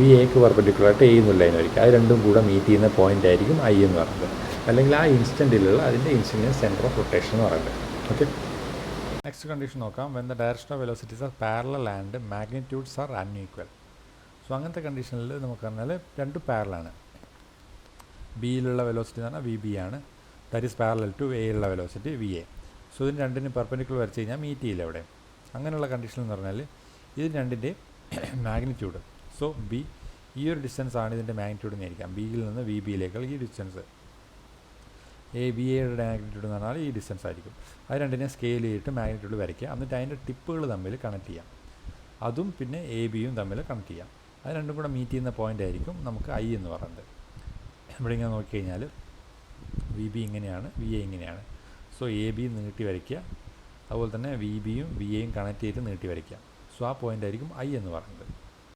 VAക്ക് പെർപെൻഡിക്കുലറായിട്ട് A എന്നൊരു ലൈൻ വരയ്ക്കാം. അത് രണ്ടും കൂടെ മീറ്റ് ചെയ്യുന്ന പോയിൻ്റ് ആയിരിക്കും I എന്ന് പറയുന്നത്, അല്ലെങ്കിൽ ആ ഇൻസ്റ്റൻറ്റിലുള്ള അതിൻ്റെ ഇൻസിഡൻറ്റ് സെൻറ്റർ ഓഫ് റൊട്ടേഷൻ എന്ന് പറയുന്നത്. ഓക്കെ, നെക്സ്റ്റ് കണ്ടീഷൻ നോക്കാം. When the direction of velocities are parallel and magnitudes are unequal. So അങ്ങനത്തെ കണ്ടീഷനിൽ നമുക്ക് പറഞ്ഞാൽ രണ്ടും പാരലാണ്. ബിയിലുള്ള വെലോസിറ്റി എന്ന് പറഞ്ഞാൽ VB ആണ്, ദാറ്റ് ഈസ് പാരലൽ ടു എയിലുള്ള വെലോസിറ്റി VA. സോ ഇതിന് രണ്ടിനും പെർപെൻഡിക്കുലർ വരച്ച് കഴിഞ്ഞാൽ മീറ്റ് ചെയ്യില്ല അവിടെ. അങ്ങനെയുള്ള കണ്ടീഷൻ എന്ന് പറഞ്ഞാൽ ഇതിന് രണ്ടിൻ്റെ മാഗ്നിറ്റ്യൂഡ്, സോ B ഈ ഒരു ഡിസ്റ്റൻസ് ആണ് ഇതിൻ്റെ മാഗ്നിറ്റ്യൂഡ് എന്ന് ആയിരിക്കാം. ബിയിൽ നിന്ന് VBയിലേക്കുള്ള ഈ ഡിസ്റ്റൻസ്, BAയുടെ മാഗ്നിറ്റ്യൂഡ് എന്ന് പറഞ്ഞാൽ ഈ ഡിസ്റ്റൻസ് ആയിരിക്കും. അത് രണ്ടിനെ സ്കെയിൽ ചെയ്തിട്ട് മാഗ്നിറ്റ്യൂഡ് വരയ്ക്കുക, എന്നിട്ട് അതിൻ്റെ ടിപ്പുകൾ തമ്മിൽ കണക്ട് ചെയ്യാം. അതും പിന്നെ എ ബിയും തമ്മിൽ കണക്ട് ചെയ്യാം. അത് രണ്ടും കൂടെ മീറ്റ് ചെയ്യുന്ന പോയിൻ്റ് ആയിരിക്കും നമുക്ക് ഐ എന്ന് പറയുന്നത്. ഇവിടെ ഇങ്ങനെ നോക്കിക്കഴിഞ്ഞാൽ വി ബി ഇങ്ങനെയാണ്, വി എ ഇങ്ങനെയാണ്. സോ എ ബി നീട്ടി വരയ്ക്കുക, അതുപോലെ തന്നെ വി ബിയും വി എയും കണക്ട് ചെയ്ത് നീട്ടി വരയ്ക്കുക. സോ ആ പോയിൻ്റ് ആയിരിക്കും ഐ എന്ന് പറയുന്നത്.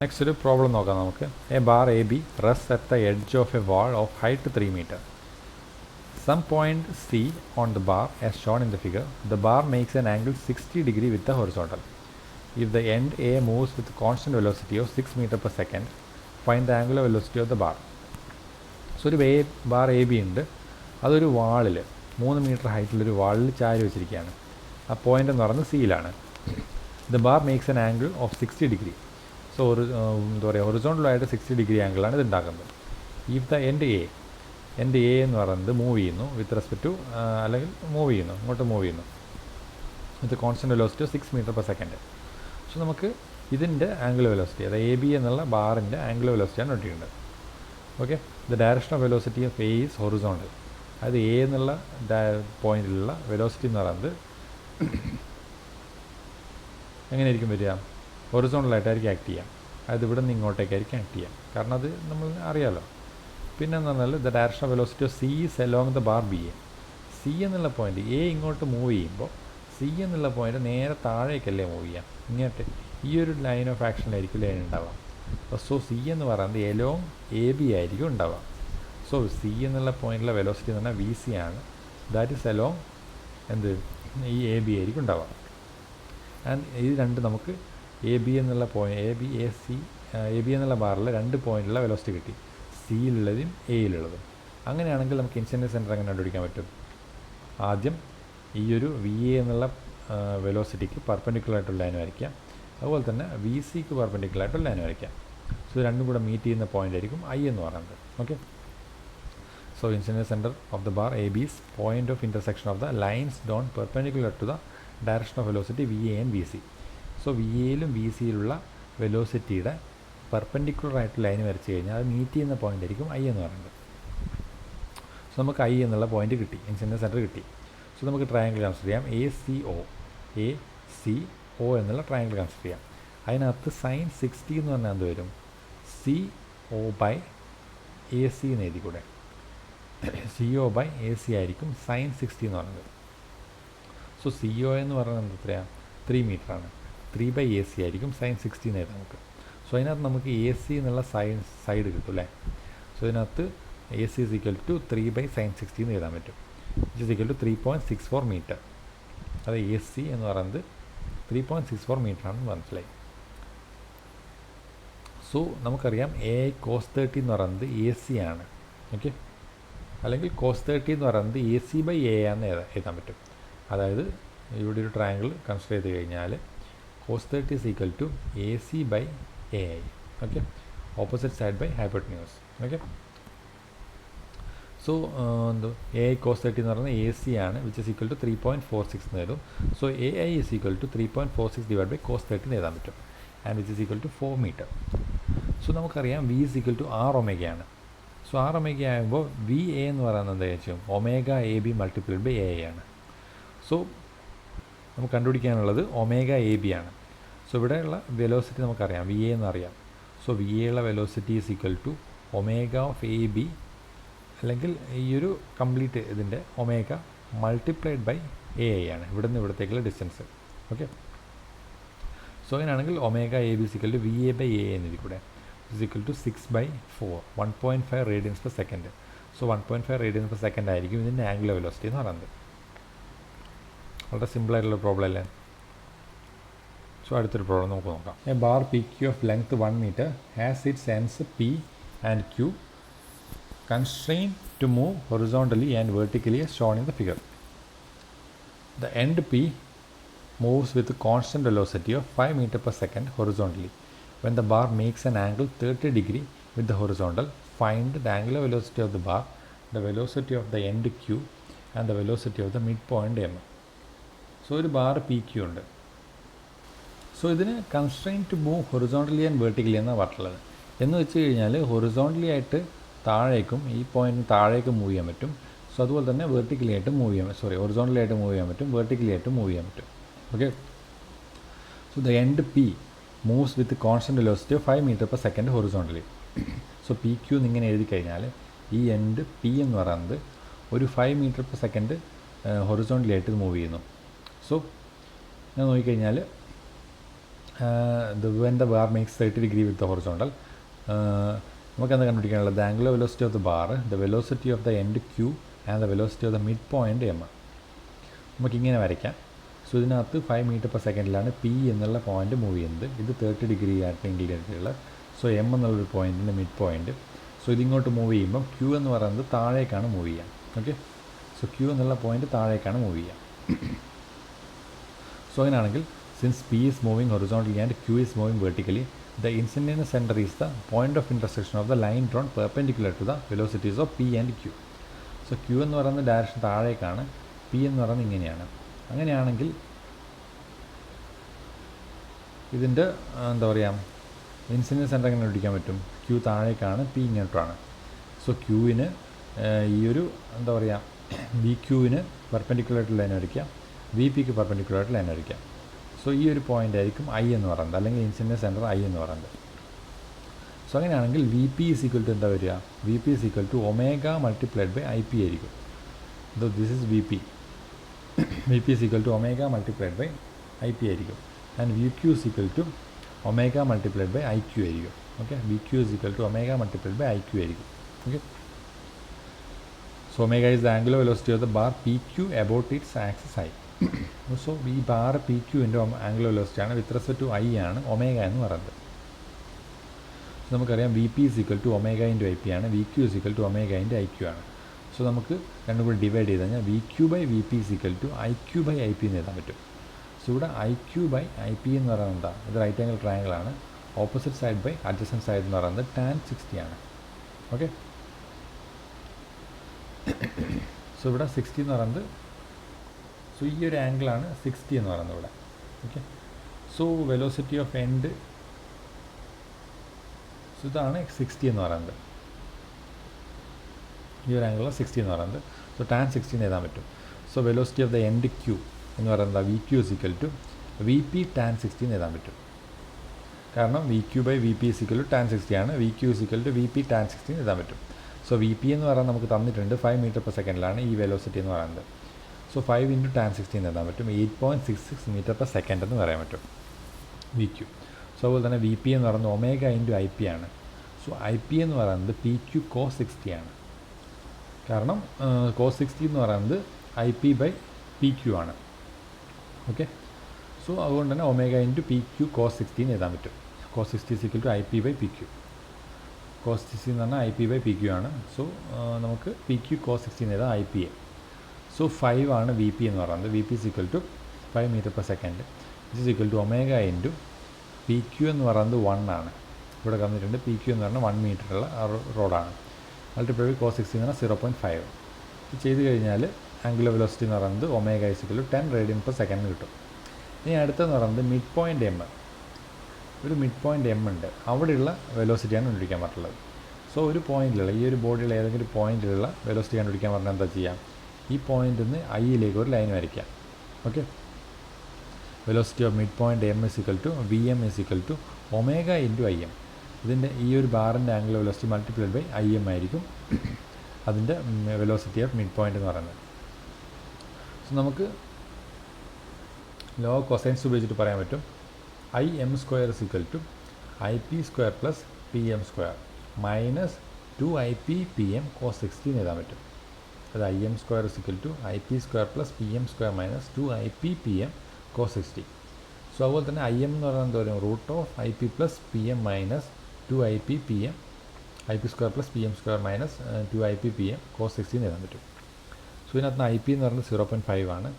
നെക്സ്റ്റ് ഒരു പ്രോബ്ലം നോക്കാം നമുക്ക്. A bar A B rest at the edge of A wall of height 3 meter. Some point C on the bar as shown in the figure. The bar makes an angle 60 degree with the horizontal. If the end A moves with constant velocity of 6 meter per second, find the angular velocity of the bar. So ഒരു bar A B ഉണ്ട്, അതൊരു വാളിൽ 3 metre ഹൈറ്റിലൊരു വാളിൽ ചാരി വെച്ചിരിക്കുകയാണ്. ആ point എന്ന് പറയുന്നത് സിയിലാണ്. The bar makes an angle of 60 degree. So ഒരു എന്താ പറയുക, ഹൊറിസോണ്ടലായിട്ട് 60 ഡിഗ്രി ആംഗിളാണ് ഇത് ഉണ്ടാക്കുന്നത്. ഇഫ് ദ എൻഡ് എ എന്ന് പറയുന്നത് മൂവ് ചെയ്യുന്നു വിത്ത് റെസ്പെക്ട് ടു, അല്ലെങ്കിൽ മൂവ് ചെയ്യുന്നു, ഇങ്ങോട്ട് മൂവ് ചെയ്യുന്നു with constant velocity of 6 metre per second. So നമുക്ക് ഇതിൻ്റെ ആംഗുലർ വെലോസിറ്റി, അതായത് എ ബി എന്നുള്ള ബാറിൻ്റെ ആംഗുലർ വെലോസിറ്റിയാണ് നോട്ടിയിട്ടുണ്ട്. Okay, the direction of velocity of A is horizontal. അത് എ എന്നുള്ള പോയിന്റിലുള്ള വെലോസിറ്റി എന്ന് പറയുന്നത് എങ്ങനെയായിരിക്കും വരിക? ഹൊറിസോണ്ടലായിട്ടായിരിക്കും ആക്ട് ചെയ്യാം. അത് ഇവിടെ നിന്ന് ഇങ്ങോട്ടേക്കായിരിക്കും ആക്ട് ചെയ്യാം, കാരണം അത് നമ്മൾ അറിയാമല്ലോ. പിന്നെ എന്ന് പറഞ്ഞാൽ the direction of velocity of C is along the bar B A. C എന്നുള്ള പോയിന്റ് എ ഇങ്ങോട്ട് മൂവ് ചെയ്യുമ്പോൾ സി എന്നുള്ള പോയിന്റ് നേരെ താഴേക്കല്ലേ മൂവ് ചെയ്യാം, ഇങ്ങോട്ട് ഈ ഒരു ലൈൻ ഓഫ് ആക്ഷനിലായിരിക്കും ലൈൻ ഉണ്ടാവുക. സോ സി എന്ന് പറയുന്നത് എലോങ് എ ബി ആയിരിക്കും ഉണ്ടാവുക. സോ സി എന്നുള്ള പോയിന്റിലെ വെലോസിറ്റി എന്ന് പറഞ്ഞാൽ വി സി ആണ്. ദാറ്റ് ഈസ് അലോങ് ഈ എ ബി ആയിരിക്കും ഉണ്ടാവുക. ആൻഡ് ഇത് രണ്ട് നമുക്ക് എ ബി എന്നുള്ള പോയിന്റ് എ ബി എന്നുള്ള ബാറിൽ 2 പോയിന്റിലുള്ള വെലോസിറ്റി കിട്ടി, സിയിലുള്ളതും എയിലുള്ളതും. അങ്ങനെയാണെങ്കിൽ നമുക്ക് ഇൻസിഡൻറ്റ് സെൻറ്റർ എങ്ങനെ കണ്ടുപിടിക്കാൻ പറ്റും? ആദ്യം ഈ ഒരു വി എ എന്നുള്ള വെലോസിറ്റിക്ക് പെർപെൻഡിക്കുലറായിട്ടുള്ള ലൈൻ വരയ്ക്കാം, അതുപോലെ തന്നെ വി സിക്ക് പെർപെൻഡിക്കുലറായിട്ടുള്ള ലൈൻ വരയ്ക്കാം. സോ രണ്ടും കൂടെ മീറ്റ് ചെയ്യുന്ന പോയിൻ്റ് ആയിരിക്കും ഐ എന്ന് പറയുന്നത്. Okay, so incident centre of the bar A B is point of intersection of the lines drawn perpendicular to the direction of velocity V A and V C. So V എയിലും V സിയിലുള്ള വെലോസിറ്റിയുടെ പെർപെൻഡിക്കുലറായിട്ട് line വരച്ച് കഴിഞ്ഞാൽ അത് meet ചെയ്യുന്ന point ആയിരിക്കും I എന്ന് പറയുന്നത്. സോ നമുക്ക് ഐ എന്നുള്ള പോയിൻ്റ് കിട്ടി, ഇൻസിഡൻറ്റ് സെൻറ്റർ കിട്ടി. സോ നമുക്ക് ട്രയാങ്കിൾ കൺസിഡർ ചെയ്യാം. എ സി ഒ എന്നുള്ള ട്രയാങ്കിൾ കൺസിഡർ ചെയ്യാം. അതിനകത്ത് സൈൻ 60 എന്ന് പറഞ്ഞാൽ എന്ത് വരും? C O by A C എന്ന് എഴുതി കൂടെ. C O by A C ആയിരിക്കും സൈൻ 60 എന്ന് പറയുന്നത്. സോ സി ഒ എന്ന് പറയുന്നത് എത്രയാണ്? 3 മീറ്ററാണ്. 3 ബൈ എ സി ആയിരിക്കും സൈൻ 60 എന്ന് എഴുതാം നമുക്ക്. സോ അതിനകത്ത് നമുക്ക് എ സി എന്നുള്ള സൈഡ് കിട്ടും അല്ലേ. സോ ഇതിനകത്ത് A C is equal to 3 by sine 60 എന്ന് എഴുതാൻ പറ്റും, which is equal to 3.64 metre. അത് എ സി എന്ന് പറയുന്നത് 3.64 മീറ്ററാണെന്ന് മനസ്സിലായി. സോ നമുക്കറിയാം എ കോസ് 30 എന്ന് പറയുന്നത് എ സി ആണ്. ഓക്കെ, അല്ലെങ്കിൽ കോസ് 30 എന്ന് പറയുന്നത് എ സി ബൈ എ ആണെന്ന് എഴുതാൻ പറ്റും. അതായത് ഇവിടെ ഒരു ട്രയാങ്കിൾ കൺസിഡർ ചെയ്ത് കഴിഞ്ഞാൽ cos 30 is equal to A C by A I. Okay, opposite side by hypotenuse. Okay, so A I cos 30 എന്ന് പറയുന്നത് എ സി ആണ്, വിച്ച് ഇസ് ഈക്വൽ ടു 3.46 എന്ന് എഴുതും. So A I is equal to 3.46 divide by cos 30 എന്ന് എഴുതാൻ പറ്റും, and which is equal to 4 metre. So നമുക്കറിയാം V is equal to R ഒമേഗയാണ്. സോ ആർ ഒമേഗ ആകുമ്പോൾ വി എ എന്ന് പറയുന്നത് എന്താ വെച്ചാൽ omega A B multiplied by A I ആണ്. സോ നമുക്ക് കണ്ടുപിടിക്കാനുള്ളത് ഒമേഗ എ ബി ആണ്. സോ ഇവിടെയുള്ള വെലോസിറ്റി നമുക്കറിയാം, വി എ എന്നറിയാം. സോ വി എയുള്ള velocity is equal to omega of A B, അല്ലെങ്കിൽ ഈ ഒരു കംപ്ലീറ്റ് ഇതിൻ്റെ omega multiplied by A I ആണ്, ഇവിടെ നിന്ന് ഇവിടത്തേക്കുള്ള ഡിസ്റ്റൻസ്. ഓക്കെ, സോ അങ്ങനെയാണെങ്കിൽ omega A B is equal to V A by A എന്നതിൽ കൂടെ is equal to 6/4, 1.5 radians per second. So 1.5 radians per second ആയിരിക്കും ഇതിൻ്റെ ആംഗുലർ വെലോസിറ്റി എന്ന് പറയുന്നത്. വളരെ സിമ്പിളായിട്ടുള്ള പ്രോബ്ലം അല്ലേ. സോ അടുത്തൊരു പ്രോബ്ലം നമുക്ക് നോക്കാം. A bar P Q of length 1 metre has its ends P and Q constrained to move horizontally and vertically as shown in the figure. The end P moves with a constant velocity of 5 meter per second horizontally. When the bar makes an angle 30 degree with the horizontal, find the angular velocity of the bar, the velocity of the end Q and the velocity of the midpoint M. So ഒരു bar P Q ഉണ്ട്. So ഇതിന് constrain to move horizontally and vertically എന്നാണ് പറഞ്ഞിട്ടുള്ളത്. എന്ന് വെച്ച് കഴിഞ്ഞാൽ horizontally ആയിട്ട് താഴേക്കും ഈ പോയിൻറ്റിന് താഴേക്കും മൂവ് ചെയ്യാൻ പറ്റും. സോ അതുപോലെ തന്നെ വെർട്ടിക്കലി ആയിട്ട് മൂവ് ചെയ്യാൻ ഹൊറിസോണ്ടലി ആയിട്ട് മൂവ് ചെയ്യാൻ പറ്റും, വെർട്ടിക്കലി ആയിട്ട് മൂവ് ചെയ്യാൻ പറ്റും. Okay, so the end P moves with constant velocity of 5 metre per second horizontally. So P Q എന്നിങ്ങനെ എഴുതി കഴിഞ്ഞാൽ ഈ എൻഡ് പി എന്ന് പറയുന്നത് ഒരു 5 മീറ്റർ പെർ സെക്കൻഡ് ഹൊറിസോണ്ടലി ആയിട്ട് മൂവ് ചെയ്യുന്നു. സോ ഞാൻ നോക്കിക്കഴിഞ്ഞാൽ when the bar makes 30 degree with the horizontal, നമുക്കെന്താ കണ്ടുപിടിക്കാനുള്ളത്? The angular velocity of the bar, the velocity of the end Q and the velocity of the mid point M. നമുക്കിങ്ങനെ വരയ്ക്കാം. So ഇതിനകത്ത് 5 metre per സെക്കൻഡിലാണ് P എന്നുള്ള point move ചെയ്യുന്നത്. ഇത് 30 degree ആയിട്ട് ഇൻക്ലിനേറ്റുള്ള. സോ എം എന്നുള്ളൊരു പോയിൻറ്റിൻ്റെ മിഡ് പോയിൻറ്റ്. സോ ഇതിങ്ങോട്ട് മൂവ് ചെയ്യുമ്പം ക്യൂ എന്ന് പറയുന്നത് താഴേക്കാണ് മൂവ് ചെയ്യുക. ഓക്കെ, സോ ക്യൂ എന്നുള്ള പോയിൻറ്റ് താഴേക്കാണ് മൂവ് ചെയ്യുക. സോ അങ്ങനെയാണെങ്കിൽ since P is moving horizontally and Q is moving vertically, the incident centre is the point of intersection of the line drawn perpendicular to the velocities of P and Q. So Q എന്ന് പറയുന്ന direction താഴേക്കാണ്, P എന്ന് പറയുന്നത് ഇങ്ങനെയാണ്. അങ്ങനെയാണെങ്കിൽ ഇതിൻ്റെ എന്താ പറയുക, incident centre എങ്ങനെ പിടിക്കാൻ പറ്റും? ക്യൂ താഴേക്കാണ്, പി ഇങ്ങോട്ടാണ്. സോ ക്യൂവിന് ഈ ഒരു എന്താ പറയുക, വി ക്യൂവിന് പെർപെൻഡിക്കുലറായിട്ട് ലൈൻ വരയ്ക്കാം, വി പിക്ക് പെർപെൻഡിക്കുലറായിട്ട് ലൈൻ വരയ്ക്കാം. സോ ഈ ഒരു പോയിൻ്റ് ആയിരിക്കും ഐ എന്ന് പറയുന്നത്, അല്ലെങ്കിൽ ഇൻസിഡൻറ്റ് സെൻറ്റർ ഐ എന്ന് പറയുന്നത്. സോ അങ്ങനെയാണെങ്കിൽ V P is equal to എന്താ വരിക? V P is equal to omega multiplied by I P ആയിരിക്കും. This is V P. V P is equal to omega multiplied by I P ആയിരിക്കും. And V Q is equal to omega multiplied by I Q ആയിരിക്കും. Okay, V Q is equal to omega multiplied by I Q ആയിരിക്കും. Okay, so omega is the angular velocity of the bar P Q about its axis I. So ഈ bar P ക്യൂവിൻ്റെ angular വെലോസിറ്റിയാണ്. With respect to I ആണ് omega എന്ന് പറയുന്നത്. നമുക്കറിയാം V P is equal to omega into I P ആണ്, V Q is equal to omega into I Q ആണ്. So നമുക്ക് രണ്ടും കൂടി ഡിവൈഡ് ചെയ്ത് കഴിഞ്ഞാൽ V Q by V P is equal to I Q by I P എന്ന് എഴുതാൻ പറ്റും. സോ ഇവിടെ I Q by I P എന്ന് പറയുന്നത് എന്താ? ഇത് റൈറ്റ് ആംഗിൾ ട്രയാങ്കിൾ ആണ്. Opposite side by adjacent side എന്ന് പറയുന്നത് tan 60 ആണ്. ഓക്കെ, സോ ഇവിടെ 60 എന്ന് പറയുന്നത്, സോ ഈ ഒരു ആംഗിളാണ് 60 എന്ന് പറയുന്നത് ഇവിടെ. Okay, so velocity of end, so ഇതാണ് 60 എന്ന് പറയുന്നത്. ഈ ഒരു ആംഗിളാണ് 60 എന്ന് പറയുന്നത്. സോ tan 60 എന്ന് എഴുതാൻ പറ്റും. So velocity of the end Q എന്ന് പറയുന്നത് V Q is equal to V P tan 60 എന്ന് എഴുതാൻ പറ്റും. കാരണം V Q by V P is equal to tan 60 ആണ്. V Q is equal to V P tan 60 എന്ന് എഴുതാൻ പറ്റും. സോ വി പി എന്ന് പറയുന്നത് നമുക്ക് തന്നിട്ടുണ്ട് 5 മീറ്റർ പെർ സെക്കൻഡിലാണ് ഈ വെലോസിറ്റി എന്ന് പറയുന്നത്. സോ 5 ഇൻറ്റു tan 60 എന്ന് എഴുതാൻ പറ്റും. 8.66 മീറ്റർ പെർ സെക്കൻഡ് എന്ന് പറയാൻ പറ്റും വി ക്യൂ. സോ അതുപോലെ തന്നെ വി പി എന്ന് പറയുന്നത് ഒമേഗ ഇൻറ്റു ഐ പി ആണ്. സോ ഐ പി എന്ന് പറയുന്നത് പി ക്യൂ കോസ് 60 ആണ്. കാരണം കോസ് 60 എന്ന് പറയുന്നത് I P by P Q ആണ്. ഓക്കെ, സോ അതുകൊണ്ട് തന്നെ omega into P Q cos 60 എന്ന് എഴുതാൻ പറ്റും. Cos 60 is equal to I P by P Q. Cos 60 എന്ന് പറഞ്ഞാൽ I P by P Q ആണ്. സോ നമുക്ക് പി ക്യൂ കോസ് 60 എന്ന് എഴുതാം ഐ പി എ. സോ 5 ആണ് വി പി എന്ന് പറയുന്നത്. V P is equal to 5 metre per second is equal to omega into P Q എന്ന് പറയുന്നത് 1 ആണ്. ഇവിടെ തന്നിട്ടുണ്ട് പി ക്യൂ എന്ന് പറഞ്ഞാൽ 1 മീറ്ററുള്ള റോഡാണ്. മൾട്ടിപ്ലൈ ബൈ കോസ് 60 എന്ന് പറഞ്ഞാൽ 0.5. ഇത് ചെയ്ത് കഴിഞ്ഞാൽ ആംഗുലർ വെലോസിറ്റി എന്ന് പറയുന്നത് omega is equal to 10 radian per second കിട്ടും. ഇനി അടുത്തെന്ന് പറയുന്നത് മിഡ് പോയിൻറ്റ് എം. ഒരു മിഡ് പോയിൻറ്റ് എം ഉണ്ട്, അവിടെയുള്ള വെലോസിറ്റിയാണ് കണ്ടുപിടിക്കാൻ പറ്റുള്ളത്. സോ ഒരു പോയിൻറ്റിലുള്ള ഈ ഒരു ബോഡിയുള്ള ഏതെങ്കിലും പോയിൻറ്റിലുള്ള വെലോസിറ്റി കണ്ടുപിടിക്കാൻ പറഞ്ഞാൽ എന്താ ചെയ്യാം? ഈ പോയിൻറ്റിൽ നിന്ന് ഐയിലേക്ക് ഒരു ലൈൻ വരയ്ക്കാം. Okay, velocity of mid point M is equal to V M is equal to omega into I M. ഇതിൻ്റെ ഈ ഒരു ബാറിൻ്റെ angular velocity multiplied by I M ആയിരിക്കും അതിൻ്റെ വെലോസിറ്റി ഓഫ് മിഡ് പോയിൻ്റ് എന്ന് പറയുന്നത്. സോ നമുക്ക് ലോ കൊസൈൻസ് ഉപയോഗിച്ചിട്ട് പറയാൻ പറ്റും I M square is equal to I P square plus P M square minus 2ip pm cos 60 എന്ന് എഴുതാൻ പറ്റും. അത് I M square is equal to I P square plus P M square minus 2ip pm cos 60. So അതുപോലെ തന്നെ I M എന്ന് പറയുന്നത് എന്താ പറയുക? Root of I P plus P M minus 2ip pm I P square plus P M square minus 2ip pm cos 60 എന്ന് എഴുതാൻ പറ്റും. So ഇതിനകത്ത് ഐ പി എന്ന് പറയുന്നത് 0.5 ആണ്,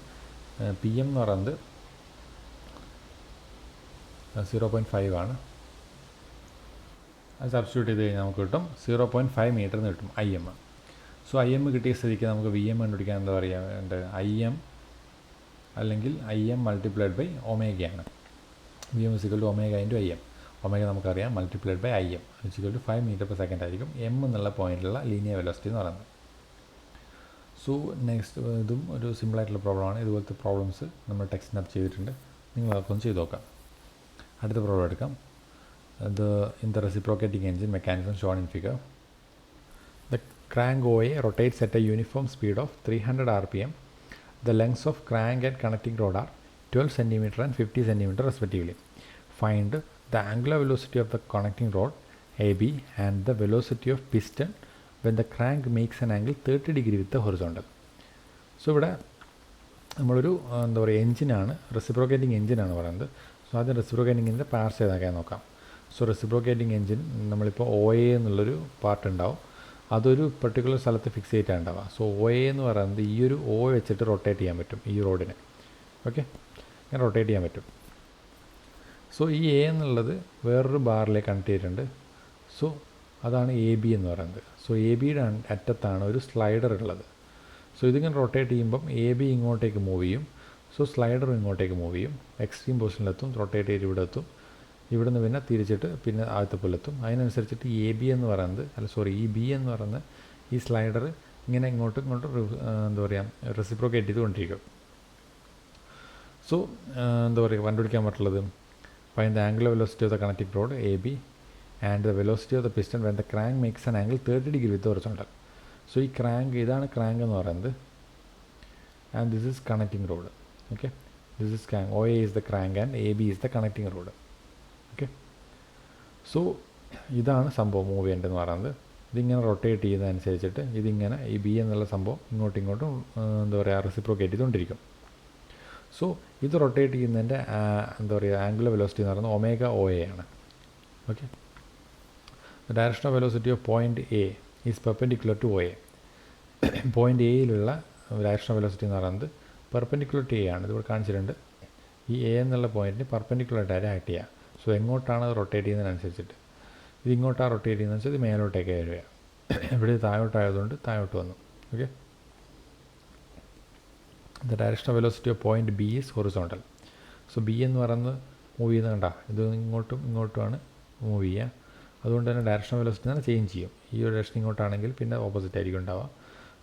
പി എം എന്ന് പറയുന്നത് 0.5 ആണ്. അത് സബ്സ്റ്റിറ്റ്യൂട്ട് ചെയ്ത് കഴിഞ്ഞാൽ നമുക്ക് കിട്ടും 0.5 മീറ്റർ എന്ന് കിട്ടും I M. So I M കിട്ടിയ സ്ഥിതിക്ക് നമുക്ക് വി എം കണ്ടുപിടിക്കാൻ എന്താ പറയുക? ഐ എം അല്ലെങ്കിൽ ഐ എം മൾട്ടിപ്ലൈഡ് ബൈ ഒമേഗയാണ്. V M is equal to omega into I M. Omega നമുക്കറിയാം multiplied by I M is equal to 5 metre per second ആയിരിക്കും എം എന്നുള്ള പോയിൻറ്റിലുള്ള ലീനിയർ വെലോസിറ്റി എന്ന് പറയുന്നത്. സോ നെക്സ്റ്റ് ഇതും ഒരു സിമ്പിളായിട്ടുള്ള പ്രോബ്ലമാണ്. ഇതുപോലത്തെ പ്രോബ്ലംസ് നമ്മൾ ടെക്സ്റ്റിനകത്ത് ചെയ്തിട്ടുണ്ട്, നിങ്ങൾ അതൊക്കെ ഒന്ന് ചെയ്ത് നോക്കാം. അടുത്ത പ്രോബ്ലം എടുക്കാം. In the reciprocating engine mechanism shown in figure, the crank OA rotates at a uniform speed of 300 rpm. The lengths of crank and connecting rod are 12 cm and 50 cm respectively. Find the angular velocity of the connecting rod AB and the velocity of piston when the crank makes an angle 30 degree with the horizontal. So ഇവിടെ നമ്മളൊരു എന്താ പറയുക എഞ്ചിനാണ്, reciprocating എഞ്ചിനാണ് പറയുന്നത്. So ആദ്യം reciprocating എഞ്ചിൻ്റെ parts ഏതൊക്കെ നോക്കാം. സോ റെസിപ്രോക്കേറ്റിംഗ് എഞ്ചിൻ നമ്മളിപ്പോൾ ഒ എ എന്നുള്ളൊരു പാർട്ട് ഉണ്ടാവും, അതൊരു പെർട്ടിക്കുലർ സ്ഥലത്ത് ഫിക്സ് ചെയ്തിട്ടാണ് ഉണ്ടാവുക. സോ ഒ എ എന്ന് പറയുന്നത് ഈ ഒരു ഒ വെച്ചിട്ട് റൊട്ടേറ്റ് ചെയ്യാൻ പറ്റും ഈ റോഡിനെ. ഓക്കെ, ഇങ്ങനെ റൊട്ടേറ്റ് ചെയ്യാൻ പറ്റും. സോ ഈ എ എന്നുള്ളത് വേറൊരു ബാറിലേക്ക് കണക്ട് ചെയ്തിട്ടുണ്ട്. സോ അതാണ് എ ബി എന്ന് പറയുന്നത്. സോ എ ബിയുടെ അറ്റത്താണ് ഒരു സ്ലൈഡർ ഉള്ളത്. സോ ഇതിങ്ങനെ റൊട്ടേറ്റ് ചെയ്യുമ്പം എ ബി ഇങ്ങോട്ടേക്ക് മൂവ് ചെയ്യും. സോ സ്ലൈഡർ ഇങ്ങോട്ടേക്ക് മൂവ് ചെയ്യും, എക്സ്ട്രീം പൊസിഷനിലെത്തും, റൊട്ടേറ്റ് ചെയ്ത് ഇവിടെ എത്തും. ഇവിടെ നിന്ന് പിന്നെ തിരിച്ചിട്ട് പിന്നെ ആദ്യത്തെ പോലെത്തും. അതിനനുസരിച്ചിട്ട് എ ബി എന്ന് പറയുന്നത് ഈ ബി എന്ന് പറയുന്ന ഈ സ്ലൈഡർ ഇങ്ങനെ ഇങ്ങോട്ടും എന്താ പറയുക റെസിപ്രോക്കേറ്റ് ചെയ്തുകൊണ്ടിരിക്കും. സോ എന്താ പറയുക കണ്ടുപിടിക്കാൻ പറ്റുള്ളത്, find the angular velocity of the connecting rod A B and the velocity of the piston when the crank makes an angle 30 degree with horizontal. So ഈ ക്രാങ്ക്, ഇതാണ് ക്രാങ്ക് എന്ന് പറയുന്നത്, and this is connecting rod. Okay, this is crank, O A is the crank and A B is the connecting rod. Okay, so ഇതാണ് സംഭവം move ചെയ്യേണ്ടതെന്ന് പറയുന്നത്. ഇതിങ്ങനെ rotate ചെയ്യുന്നതനുസരിച്ചിട്ട് ഇതിങ്ങനെ ഈ ബി എന്നുള്ള സംഭവം ഇങ്ങോട്ടും എന്താ പറയുക റെസിപ്രോക്കേറ്റ് ചെയ്തുകൊണ്ടിരിക്കും. സോ ഇത് റൊട്ടേറ്റ് ചെയ്യുന്നതിൻ്റെ എന്താ പറയുക ആംഗുലർ വെലോസിറ്റി എന്ന് പറയുന്നത് ഒമേഗ ഒ എ ആണ്. Okay, the direction of velocity of point A is perpendicular to O A. Point എയിലുള്ള ഡയറക്ഷൻ ഓഫ് വെലോസിറ്റി എന്ന് പറയുന്നത് പെർപെൻഡിക്കുലർ ടു എ ആണ്. ഇതിവിടെ കാണിച്ചിട്ടുണ്ട്. ഈ എ എന്നുള്ള പോയിൻറ്റിന് പെർപെൻഡിക്കുലറായിട്ട് ആക്ട് ചെയ്യുക. സോ എങ്ങോട്ടാണ് റൊട്ടേറ്റ് ചെയ്യുന്നതിനനുസരിച്ചിട്ട്, ഇത് ഇങ്ങോട്ടാണ് റൊട്ടേറ്റ് ചെയ്യുന്നതെന്ന് വെച്ചാൽ ഇത് മേലോട്ടേക്ക് വരിക. ഇവിടെ താഴോട്ടായതുകൊണ്ട് താഴോട്ട് വന്നു. Okay, the direction of velocity of point B is horizontal. So B എന്ന് പറയുന്നത് മൂവ് ചെയ്യുന്നത് കണ്ട, ഇത് ഇങ്ങോട്ടുമാണ് മൂവ് ചെയ്യുക. അതുകൊണ്ട് തന്നെ ഡയറക്ഷൻ ഓഫ് വെലോസിറ്റി തന്നെ ചേഞ്ച് ചെയ്യും. ഈ ഒരു ഡയറക്ഷൻ ഇങ്ങോട്ടാണെങ്കിൽ പിന്നെ ഓപ്പോസിറ്റ് ആയിരിക്കും ഉണ്ടാവുക.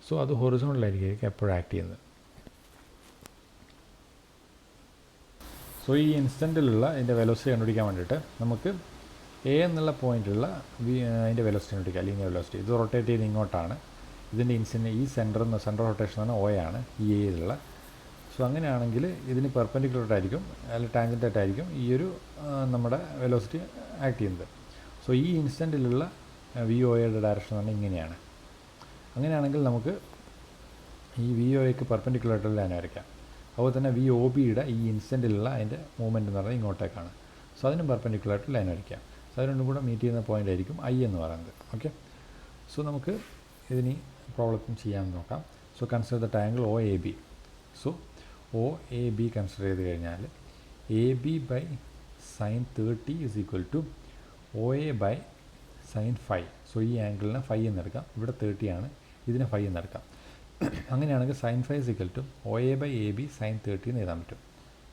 സോ അത് ഹൊറിസോണ്ടലായിരിക്കും എപ്പോഴും ആക്ട് ചെയ്യുന്നത്. സോ ഈ ഇൻസ്റ്റൻറ്റിലുള്ള ഇതിൻ്റെ വെലോസിറ്റി കണ്ടുപിടിക്കാൻ വേണ്ടിയിട്ട് നമുക്ക് എ എന്നുള്ള പോയിൻറ്റിലുള്ള അതിൻ്റെ വെലോസിറ്റി കണ്ടുപിടിക്കുക, ലീനിയർ വെലോസിറ്റി. ഇത് റൊട്ടേറ്റ് ചെയ്ത് ഇങ്ങോട്ടാണ്. ഇതിൻ്റെ ഈ സെൻറ്റർ റൊട്ടേഷൻ ആണ് ഒ ആണ് ഈ എയിലുള്ള. സോ അങ്ങനെയാണെങ്കിൽ ഇതിന് പെർപെൻഡിക്കുലറായിട്ടായിരിക്കും അല്ലെങ്കിൽ ടാൻജൻ്റായിട്ടായിരിക്കും ഈ ഒരു നമ്മുടെ വെലോസിറ്റി ആക്ട് ചെയ്യുന്നത്. സോ ഈ ഇൻസ്റ്റൻറ്റിലുള്ള വി ഒ എയുടെ ഡയറക്ഷൻ എന്ന് പറഞ്ഞാൽ ഇങ്ങനെയാണ്. അങ്ങനെയാണെങ്കിൽ നമുക്ക് ഈ വി ഒ എക്ക് പെർപെൻഡിക്കുലറായിട്ടുള്ള ലൈൻ വരയ്ക്കാം. അതുപോലെ തന്നെ വി ഒ ബിയുടെ ഈ ഇൻസ്റ്റൻറ്റിലുള്ള അതിൻ്റെ മൂവ്മെൻറ്റ് എന്ന് പറയുന്നത് ഇങ്ങോട്ടേക്കാണ്. സോ അതിനും പെർപെൻഡിക്കുലറായിട്ട് ലൈൻ വരയ്ക്കാം. സോ അത് രണ്ടും കൂടെ മീറ്റ് ചെയ്യുന്ന പോയിൻ്റ് ആയിരിക്കും ഐ എന്ന് പറയുന്നത്. ഓക്കെ, സോ നമുക്ക് ഇതിന് പ്രോബ്ലം ചെയ്യാൻ നോക്കാം. So consider the triangle O A B. So O A B consider ചെയ്ത് കഴിഞ്ഞാൽ A B by sine 30 is equal to O A by sine 5. So ഈ ആംഗിളിനെ 5 എന്നെടുക്കാം, ഇവിടെ 30 ആണ്, ഇതിനെ 5 എന്നെടുക്കാം. അങ്ങനെയാണെങ്കിൽ sine 5 is equal to O A by A B sine 30 എന്ന് എഴുതാൻ പറ്റും.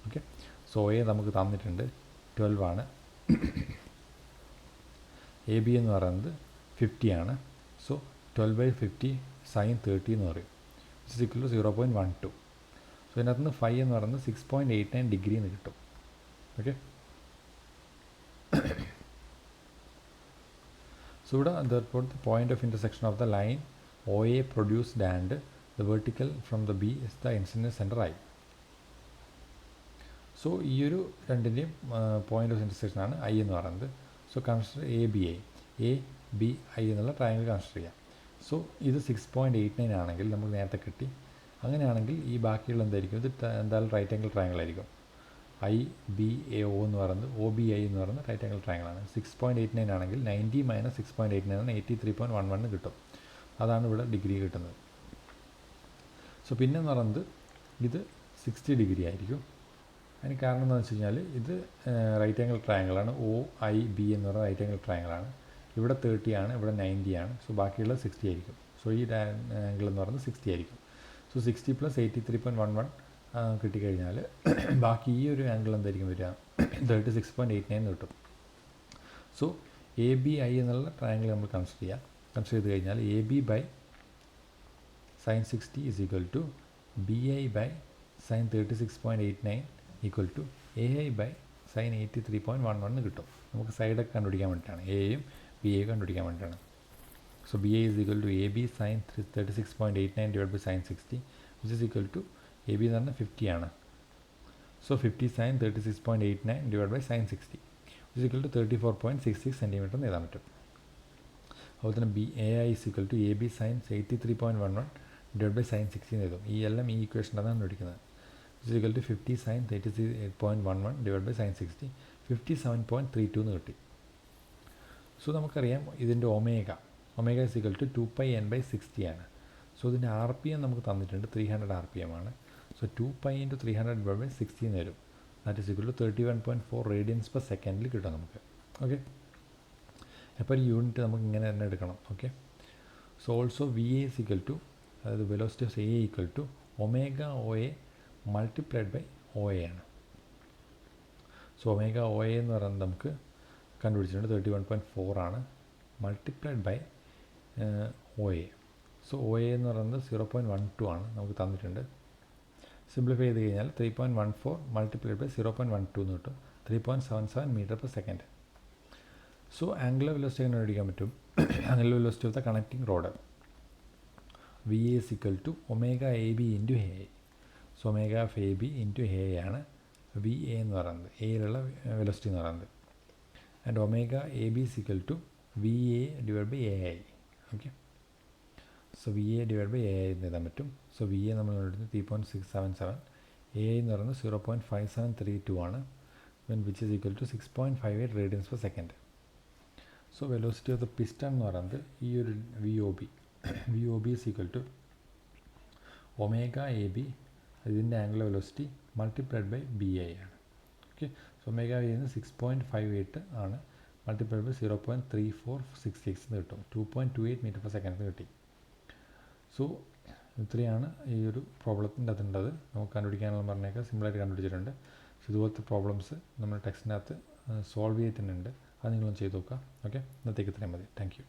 ഓക്കെ, സോ ഒ എ നമുക്ക് തന്നിട്ടുണ്ട് 12 ആണ്, എ ബി എന്ന് പറയുന്നത് 50 ആണ്. സോ 12/50 സൈൻ 30 എന്ന് പറയും. It's equal to 0.12. സോ ഇതിനകത്ത് നിന്ന് 5 എന്ന് പറയുന്നത് 6.89 ഡിഗ്രി എന്ന് കിട്ടും. ഓക്കെ, സോ ഇവിടെ the point of intersection of the line O A produced and the vertical from the B is the incident centre I. So ഈ ഒരു രണ്ടിൻ്റെയും പോയിൻ്റ് ഓഫ് ഇൻ്റർസെക്ഷൻ ആണ് ഐ എന്ന് പറയുന്നത്. So consider A B I എന്നുള്ള triangle consider ചെയ്യാം. So ഇത് 6.89 ആണെങ്കിൽ നമുക്ക് നേരത്തെ കിട്ടി. അങ്ങനെയാണെങ്കിൽ ഈ ബാക്കിയുള്ള എന്തായിരിക്കും, ഇത് എന്തായാലും റൈറ്റ് ആംഗിൾ ട്രയാങ്കിൾ ആയിരിക്കും. ഐ ബി എ ഒ എന്ന് പറയുന്നത് ഒ ബി ഐ എന്ന് പറയുന്നത് റൈറ്റ് ആംഗിൾ ട്രയാങ്കിളാണ്. 6.89 ആണെങ്കിൽ 90 - 6.89 83.11 കിട്ടും. അതാണ് ഇവിടെ ഡിഗ്രി കിട്ടുന്നത്. സോ പിന്നെന്ന് പറയുന്നത് ഇത് 60 ഡിഗ്രി ആയിരിക്കും. അതിന് കാരണം എന്താണെന്ന് വെച്ച് കഴിഞ്ഞാൽ ഇത് റൈറ്റ് ആംഗിൾ ട്രയാങ്കിളാണ്. ഒ ഐ ബി എന്ന് പറയുന്നത് റൈറ്റ് ആംഗിൾ ട്രയാങ്കിളാണ്. ഇവിടെ 30 ആണ്, ഇവിടെ 90 ആണ്. സോ ബാക്കിയുള്ളത് 60 ആയിരിക്കും. സോ ഈ ആംഗിൾ എന്ന് പറയുന്നത് 60 ആയിരിക്കും. സോ 60 + 83.11 കിട്ടിക്കഴിഞ്ഞാൽ ബാക്കി ഈ ഒരു ആംഗിൾ എന്തായിരിക്കും വരിക, 36.89 കിട്ടും. സോ എ ബി ഐ എന്നുള്ള ട്രയാങ്കിൾ നമ്മൾ കൺസിഡർ ചെയ്യാം. കൺസിഡർ ചെയ്ത് കഴിഞ്ഞാൽ A B by sine 60 is equal to B I by sine 36.89 equal to A I by sine 83.11 കിട്ടും. നമുക്ക് സൈഡൊക്കെ കണ്ടുപിടിക്കാൻ വേണ്ടിയിട്ടാണ്, എയും ബി എയും കണ്ടുപിടിക്കാൻ വേണ്ടിയിട്ടാണ്. So B A is equal to A B sine 36.89 divide by sine 60 which is equal to A B എന്ന് പറഞ്ഞാൽ 50 ആണ്. സോ 50 sine 36.89 divide by sine 60 which equal to 34.66 centimetre എന്ന് എഴുതാൻ പറ്റും. അതുപോലെ തന്നെ B A I is equal to A B sine 83.11 divide by sine 60 എന്ന് എഴുതും. ഈ എല്ലാം ഈ ഇക്വേഷനാണ് കണ്ടുപിടിക്കുന്നത്. Which equal to 50 sign 36.11 divide by sine 60 57.32 എന്ന് കിട്ടി. സോ നമുക്കറിയാം ഇതിൻ്റെ omega is equal to 2πn/60 ആണ്. സോ ഇതിൻ്റെ ആർ പി എം നമുക്ക് തന്നിട്ടുണ്ട്, 300 RPM ആണ്. സോ 2π × 300 ഡിവൈഡ് ബൈ 60 എന്ന് വരും. That is equal to 31.4 radians per സെക്കൻഡിൽ കിട്ടും നമുക്ക്. ഓക്കെ, അപ്പോൾ ഒരു യൂണിറ്റ് നമുക്ക് ഇങ്ങനെ തന്നെ എടുക്കണം. Okay, so also V A is equal to, അതായത് velocity of A equal to omega O A multiplied by O A ആണ്. സോ ഒമേഗ ഒ എ എന്ന് പറയുന്നത് നമുക്ക് കണ്ടുപിടിച്ചിട്ടുണ്ട് 31.4 ആണ്, multiplied by O A. So O A എന്ന് പറയുന്നത് 0.12 ആണ്, നമുക്ക് തന്നിട്ടുണ്ട്. സിംപ്ലിഫൈ ചെയ്ത് കഴിഞ്ഞാൽ 3.14 മൾട്ടിപ്ലൈഡ് ബൈ 0.12 എന്ന് കിട്ടും, 3.77 metre per second. So angular velocity എങ്ങനെ കണ്ടുപിടിക്കാൻ പറ്റും? Angular velocity of the connecting rod V A is equal to omega A B into A I. So omega of A B into A I ആണ് V A എന്ന് പറയുന്നത്, എയിലുള്ള velocity എന്ന് പറയുന്നത്. And omega A B is equal to V A divide by A I. Okay, so V A divide by A I എന്ന് എഴുതാൻ പറ്റും. So V A നമ്മൾ എടുക്കുന്നത് 3.677, എ ഐ എന്ന് പറയുന്നത് 0.5732 ആണ്, which is equal to 6.58 radians per second. So velocity of the piston എന്ന് പറയുന്നത് ഈ ഒരു V O B is equal to omega A B, ഇതിൻ്റെ angular velocity multiplied by B I ആണ്. ഓക്കെ, സോ ഒമേഗ എ എന്ന് 6.58 ആണ്, multiplied by 0.3466 എന്ന് കിട്ടും, 2.28 മീറ്റർ പെർ സെക്കൻഡ് കിട്ടി. സോ ഇത്രയാണ് ഈ ഒരു പ്രോബ്ലത്തിൻ്റെ അതുണ്ടത്. നമുക്ക് കണ്ടുപിടിക്കാനുള്ള പറഞ്ഞേക്കാം, സിമ്പിളായിട്ട് കണ്ടുപിടിച്ചിട്ടുണ്ട്. സോ ഇതുപോലത്തെ പ്രോബ്ലംസ് നമ്മുടെ ടെക്സ്റ്റിനകത്ത് സോൾവ് ചെയ്തിട്ടുണ്ട്, അത് നിങ്ങളൊന്ന് ചെയ്ത് നോക്കുക. ഓക്കെ, ഇന്നത്തേക്ക് ഇത്രയും മതി. Thank you.